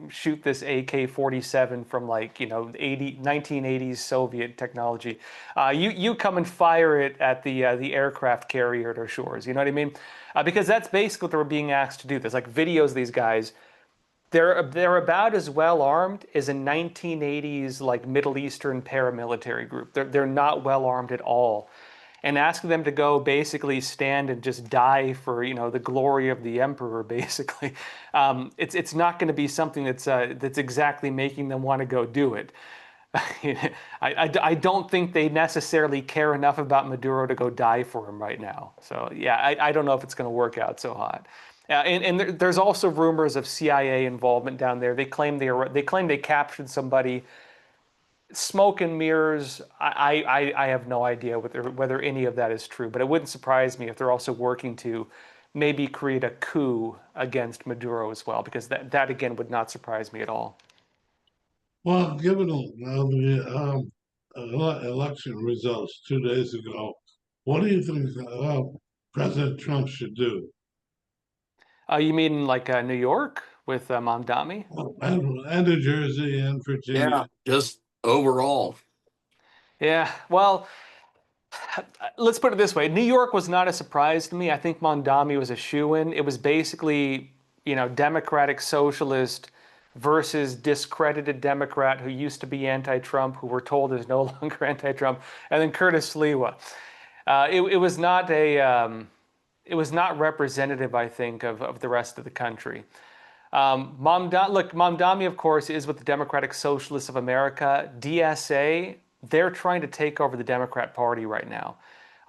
shoot this AK-47 from like 1980s Soviet technology. You come and fire it at the aircraft carrier at our shores. You know what I mean? Because that's basically what they're being asked to do. There's like videos of these guys. They're about as well armed as a 1980s like Middle Eastern paramilitary group. They're not well armed at all, and asking them to go basically stand and just die for the glory of the emperor, basically, it's not going to be something that's exactly making them want to go do it. I don't think they necessarily care enough about Maduro to go die for him right now. So yeah, I don't know if it's going to work out so hot. There's also rumors of CIA involvement down there. They claim they captured somebody. Smoke and mirrors. I have no idea whether any of that is true, but it wouldn't surprise me if they're also working to maybe create a coup against Maduro as well, because that again would not surprise me at all. Well, given the election results 2 days ago, what do you think President Trump should do? You mean like New York with Mamdani? And New Jersey and Virginia. Yeah, just overall. Yeah, well, let's put it this way. New York was not a surprise to me. I think Mamdani was a shoo-in. It was basically, Democratic Socialist versus discredited Democrat who used to be anti-Trump, who we're told is no longer anti-Trump, and then Curtis Sliwa. It was not representative, I think, of the rest of the country. Mamdani, of course, is with the Democratic Socialists of America. DSA, they're trying to take over the Democrat Party right now.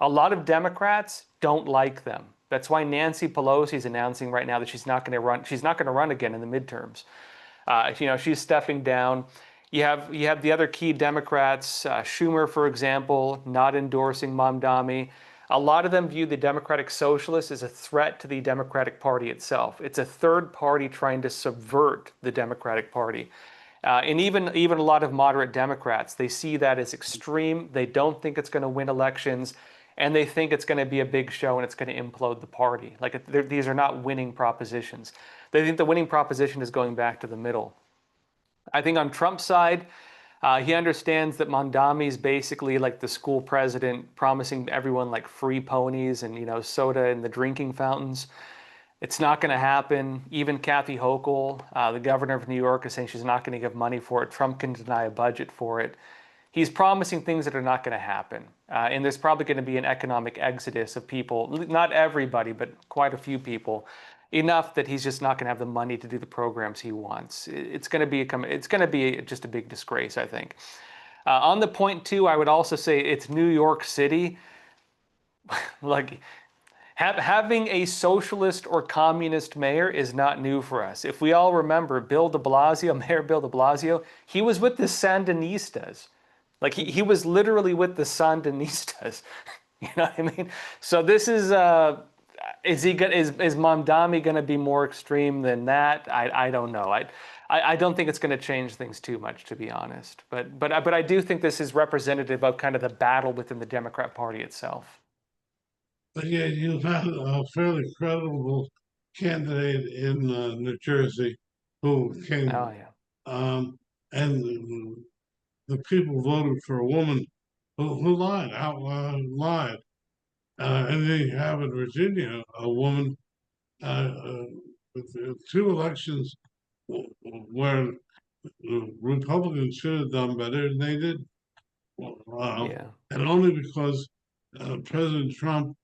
A lot of Democrats don't like them. That's why Nancy Pelosi is announcing right now that she's not going to run. She's not going to run again in the midterms. She's stepping down. You have the other key Democrats, Schumer, for example, not endorsing Mamdani. A lot of them view the Democratic Socialists as a threat to the Democratic Party itself. It's a third party trying to subvert the Democratic Party. And even a lot of moderate Democrats, they see that as extreme. They don't think it's going to win elections, and they think it's going to be a big show and it's going to implode the party. Like, these are not winning propositions. They think the winning proposition is going back to the middle. I think on Trump's side, he understands that Mamdani is basically like the school president promising everyone like free ponies and soda in the drinking fountains. It's not going to happen. Even Kathy Hochul, the governor of New York, is saying she's not going to give money for it. Trump can deny a budget for it. He's promising things that are not going to happen. And there's probably going to be an economic exodus of people, not everybody, but quite a few people, enough that he's just not going to have the money to do the programs he wants. It's going to be just a big disgrace, I think. On the point two, I would also say it's New York City. Like, having a socialist or communist mayor is not new for us. If we all remember, Mayor Bill de Blasio, he was with the Sandinistas. Like, he was literally with the Sandinistas. You know what I mean? So this is Mamdani going to be more extreme than that? I don't know. I don't think it's going to change things too much, to be honest. But I do think this is representative of kind of the battle within the Democrat Party itself. But yeah, you have a fairly credible candidate in New Jersey who came, Oh yeah. And the people voted for a woman who lied, lied. And then you have in Virginia a woman with two elections where the Republicans should have done better, and they did. Yeah. And only because President Trump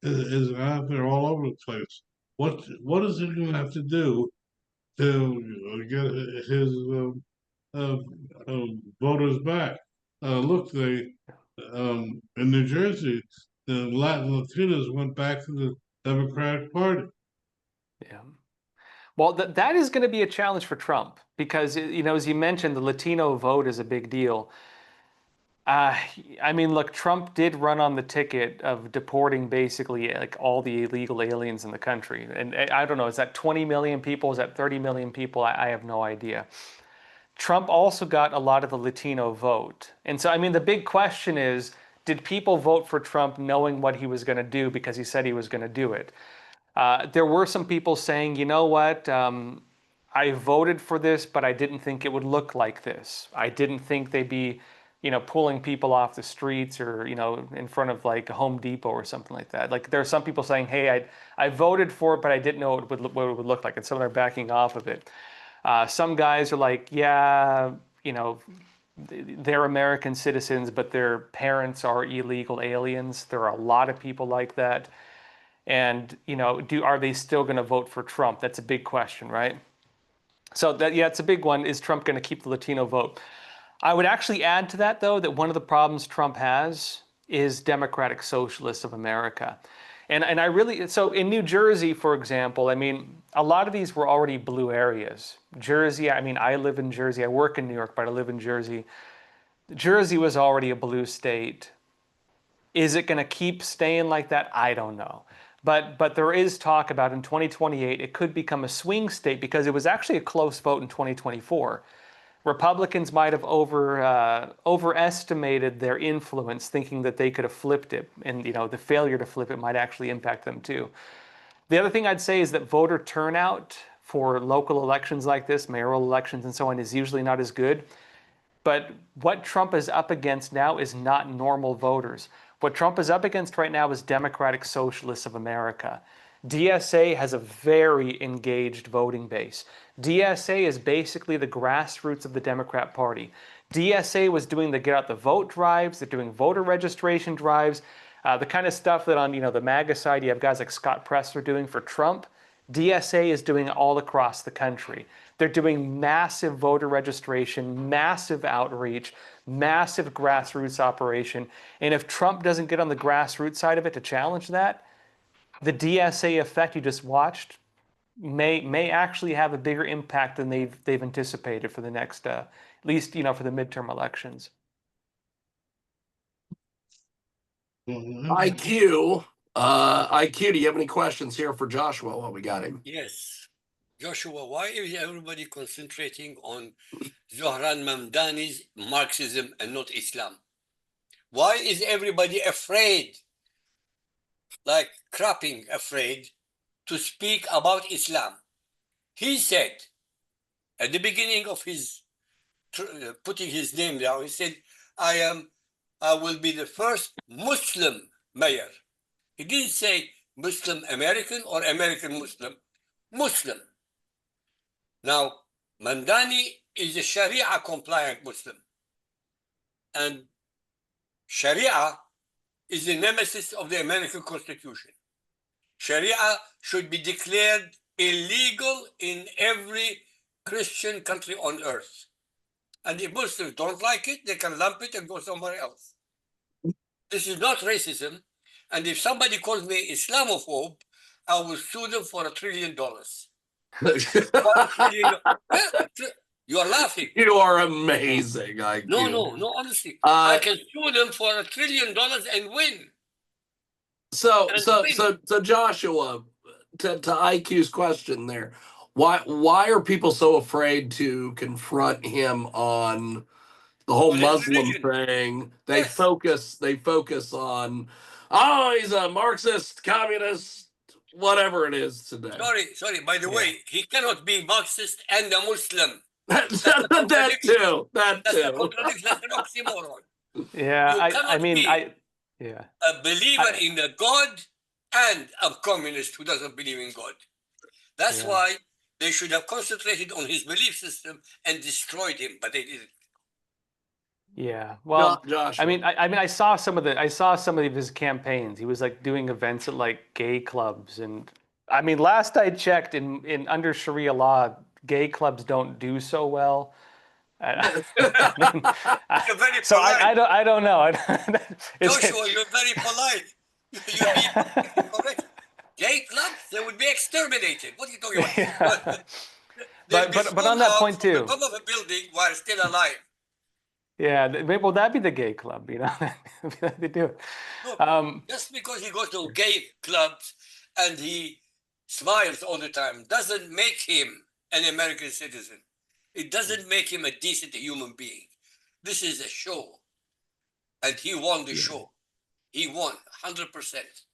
is out there all over the place. What is he going to have to do to get his voters back? Look, in New Jersey, the Latin Latinos went back to the Democratic Party. Yeah. Well, that is going to be a challenge for Trump because, you know, as you mentioned, the Latino vote is a big deal. I mean, look, Trump did run on the ticket of deporting basically like all the illegal aliens in the country. And I don't know, is that 20 million people? Is that 30 million people? I have no idea. Trump also got a lot of the Latino vote. And so, I mean, the big question is, did people vote for Trump knowing what he was going to do because he said he was going to do it? There were some people saying, you know what, I voted for this, but I didn't think it would look like this. I didn't think they'd be, you know, pulling people off the streets or, you know, in front of like a Home Depot or something like that. Like there are some people saying, hey, I voted for it, but I didn't know what it would look like. And some are backing off of it. Some guys are like, yeah, you know, they're American citizens, but their parents are illegal aliens. There are a lot of people like that. And, you know, are they still going to vote for Trump? That's a big question, right? So that, yeah, it's a big one. Is Trump going to keep the Latino vote? I would actually add to that, though, that one of the problems Trump has is Democratic Socialists of America. And I really, so in New Jersey, for example, I mean, a lot of these were already blue areas. Jersey, I mean, I live in Jersey. I work in New York, but I live in Jersey. Jersey was already a blue state. Is it going to keep staying like that? I don't know. But there is talk about in 2028, it could become a swing state because it was actually a close vote in 2024. Republicans might have overestimated their influence, thinking that they could have flipped it, and you know the failure to flip it might actually impact them too. The other thing I'd say is that voter turnout for local elections like this, mayoral elections and so on, is usually not as good. But what Trump is up against now is not normal voters. What Trump is up against right now is Democratic Socialists of America. DSA has a very engaged voting base. DSA is basically the grassroots of the Democrat Party. DSA was doing the get out the vote drives, they're doing voter registration drives, the kind of stuff that on the MAGA side you have guys like Scott Presler doing for Trump. DSA is doing all across the country. They're doing massive voter registration, massive outreach, massive grassroots operation. And if Trump doesn't get on the grassroots side of it to challenge that, the DSA effect you just watched may actually have a bigger impact than they've anticipated for the next, at least for the midterm elections. IQ, IQ. Do you have any questions here for Joshua while we got him? Yes. Joshua, why is everybody concentrating on Zohran Mamdani's Marxism and not Islam? Why is everybody afraid, like crapping afraid, to speak about Islam? He said at the beginning of his putting his name down, he said, I will be the first Muslim mayor. He didn't say Muslim American or American Muslim, Muslim. Now, Mamdani is a Sharia compliant Muslim. And Sharia is the nemesis of the American Constitution. Sharia should be declared illegal in every Christian country on earth. And if Muslims don't like it, they can lump it and go somewhere else. This is not racism. And if somebody calls me Islamophobe, I will sue them for $1 trillion. You are laughing. You are amazing, IQ. No, honestly. I can sue them for $1 trillion and win. So Joshua, to IQ's question there, why are people so afraid to confront him on the whole Muslim thing? They focus on, oh, he's a Marxist, communist, whatever it is today. Sorry. By the way, he cannot be Marxist and a Muslim. That too. That's a contradiction. That's an oxymoron. Yeah, I mean, a believer in a God and a communist who doesn't believe in God. That's why they should have concentrated on his belief system and destroyed him, but they didn't. Yeah, well, Joshua. I mean, I saw some of his campaigns. He was like doing events at like gay clubs, and I mean, last I checked, in under Sharia law, gay clubs don't do so well. I don't know. Joshua, you're very polite. You're being correct. gay clubs, they would be exterminated. What are you talking about? Yeah. They'll be But thrown on that out point from the too. top of a building while still alive. Yeah, well, that'd be the gay club, you know. They do it. Look, just because he goes to gay clubs and he smiles all the time doesn't make him an American citizen. It doesn't make him a decent human being. This is a show. And he won the show. He won 100%.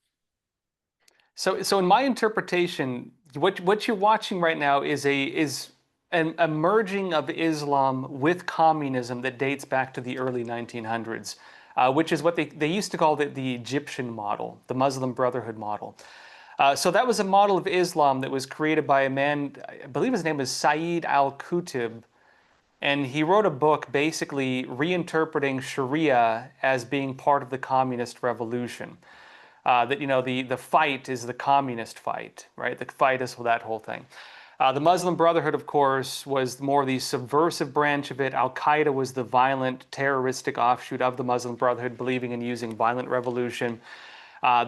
So in my interpretation, what you're watching right now is a merging of Islam with communism that dates back to the early 1900s, which is what they used to call the Egyptian model, the Muslim Brotherhood model. So that was a model of Islam that was created by a man, I believe his name was Sayyid al-Qutb, and he wrote a book basically reinterpreting Sharia as being part of the communist revolution. That, you know, the fight is the communist fight, right? The fight is that whole thing. The Muslim Brotherhood, of course, was more the subversive branch of it. Al-Qaeda was the violent, terroristic offshoot of the Muslim Brotherhood, believing in using violent revolution.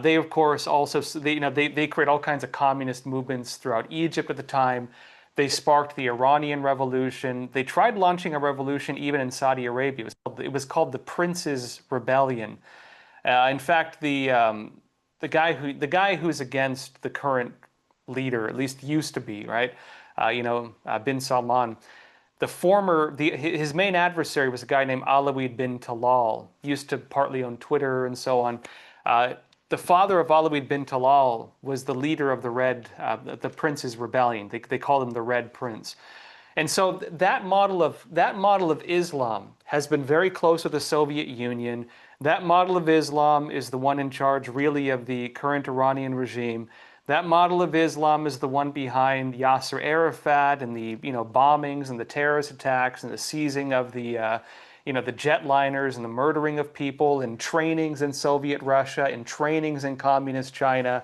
They, of course, also, they create all kinds of communist movements throughout Egypt at the time. They sparked the Iranian Revolution. They tried launching a revolution even in Saudi Arabia. It was called the Prince's Rebellion. In fact, the guy who's against the current leader, at least used to be, right? Bin Salman. His main adversary was a guy named Alawid bin Talal. Used to partly own Twitter and so on. The father of Alawid bin Talal was the leader of the Prince's Rebellion. They called him the Red Prince. And so that model of Islam has been very close with the Soviet Union. That model of Islam is the one in charge really of the current Iranian regime. That model of Islam is the one behind Yasser Arafat and the bombings and the terrorist attacks and the seizing of the jetliners and the murdering of people and trainings in Soviet Russia and trainings in communist China.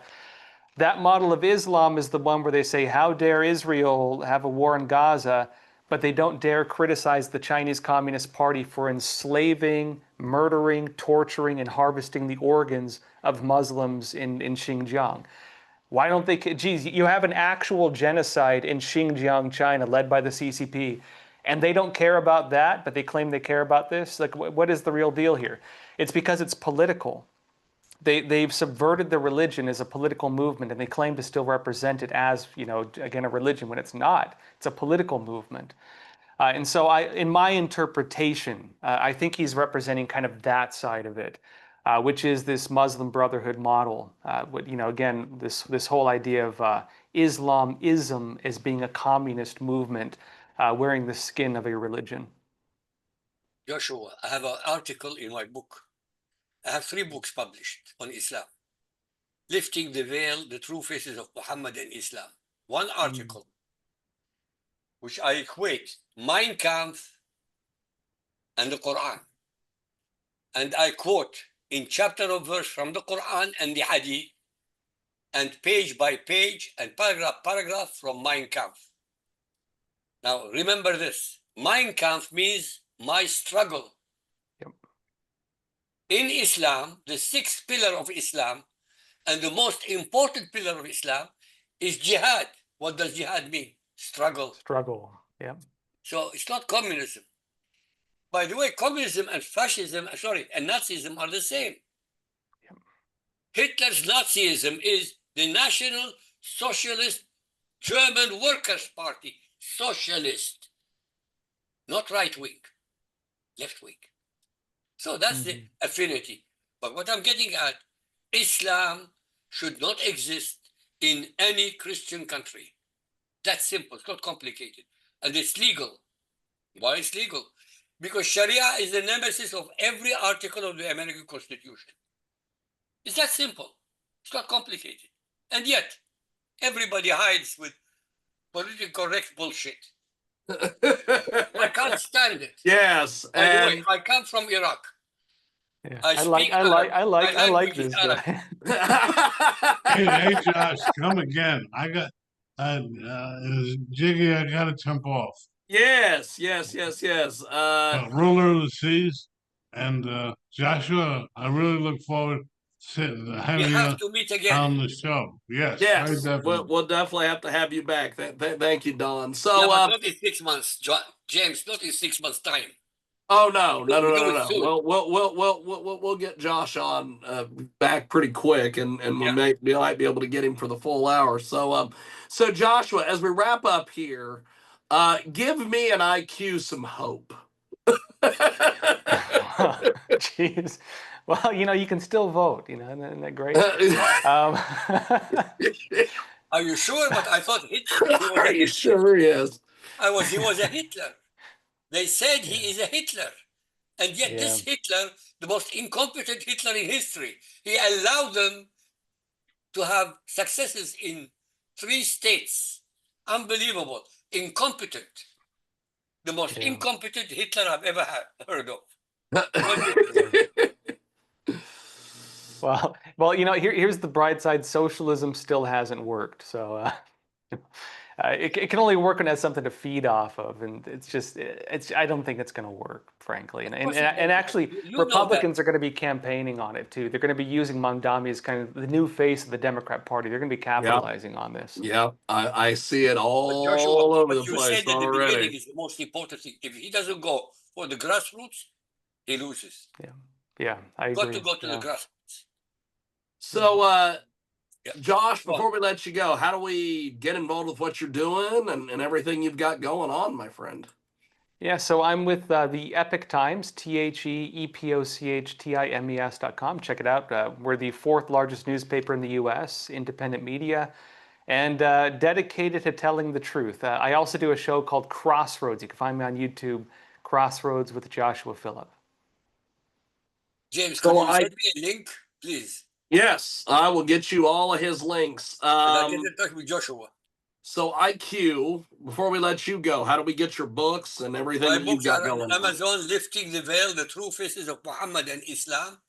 That model of Islam is the one where they say, how dare Israel have a war in Gaza, but they don't dare criticize the Chinese Communist Party for enslaving, murdering, torturing, and harvesting the organs of Muslims in Xinjiang. Why don't they, geez, you have an actual genocide in Xinjiang, China, led by the CCP, and they don't care about that, but they claim they care about this? Like, what is the real deal here? It's because it's political. They've subverted the religion as a political movement, and they claim to still represent it as, again, a religion when it's not. It's a political movement. And so in my interpretation, I think he's representing kind of that side of it, which is this Muslim Brotherhood model. Again, this whole idea of Islamism as being a communist movement, wearing the skin of a religion. Joshua, I have an article in my book. I have 3 books published on Islam. Lifting the Veil, The True Faces of Muhammad and Islam. One article, which I equate Mein Kampf and the Quran. And I quote in chapter or verse from the Quran and the Hadith, and page by page and paragraph from Mein Kampf. Now, remember this. Mein Kampf means my struggle. Yep. In Islam, the 6th pillar of Islam and the most important pillar of Islam is jihad. What does jihad mean? Struggle. Struggle, yeah. So it's not communism. By the way, communism and fascism, and Nazism are the same. Yep. Hitler's Nazism is the National Socialist German Workers' Party. Socialist. Not right wing, left wing. So that's the affinity. But what I'm getting at, Islam should not exist in any Christian country. That's simple, it's not complicated. And it's legal. Why it's legal? Because Sharia is the nemesis of every article of the American Constitution. It's that simple. It's not complicated. And yet, everybody hides with politically correct bullshit. I can't stand it. Yes, By the way, I come from Iraq. Yeah. I like this guy. Hey, Josh, come again. I got Jiggy. I gotta jump off. yes. Ruler of the seas, and Joshua. I really look forward to having have you to meet again. on the show. Yes, Yes, definitely. we'll definitely have to have you back. Thank you, Don. Yeah, So, but not in 6 months, James. Not in 6 months' time. oh no. We do it soon. We'll get Josh on back pretty quick, and we might be able to get him for the full hour. So so Joshua, as we wrap up here, give me and IQ some hope. Jeez. Well, you can still vote. Isn't that great? Are you sure? But I thought he was Are a you Hitler. sure he is? He was a Hitler. They said he is a Hitler. And yet this Hitler, the most incompetent Hitler in history, he allowed them to have successes in 3 states. Unbelievable. Incompetent. The most incompetent Hitler I've ever heard of. Well, here's the bright side. Socialism still hasn't worked. So it can only work when it has something to feed off of. And I don't think it's going to work, frankly. And actually, Republicans are going to be campaigning on it, too. They're going to be using Mamdani as kind of the new face of the Democrat Party. They're going to be capitalizing on this. Yeah, I see it all Joshua, over the you place said at the already. beginning is the most important thing. If he doesn't go for the grassroots, he loses. Yeah, I agree. Got to go to the grassroots. So, Josh, before we let you go, how do we get involved with what you're doing and everything you've got going on, my friend? Yeah, so I'm with the Epoch Times, TheEpochTimes.com. Check it out. We're the 4th largest newspaper in the U.S., independent media, and dedicated to telling the truth. I also do a show called Crossroads. You can find me on YouTube, Crossroads with Joshua Philipp. James, could you send me a link, please? Yes, I will get you all of his links. I get in touch with Joshua. So IQ, before we let you go, how do we get your books and everything My that you've books got are going on Amazon, Lifting the Veil, The True Faces of Muhammad and Islam.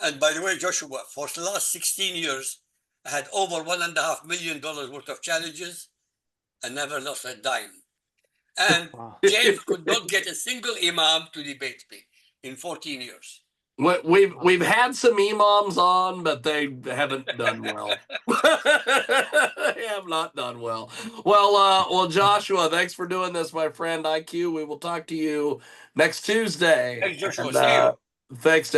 And by the way, Joshua, for the last 16 years, I had over $1.5 million worth of challenges and never lost a dime. And James could not get a single imam to debate me in 14 years. We've had some imams on, but they haven't done well. They have not done well. Well, Joshua, thanks for doing this, my friend. IQ, we will talk to you next Tuesday. Thanks, Joshua. And, See you. thanks to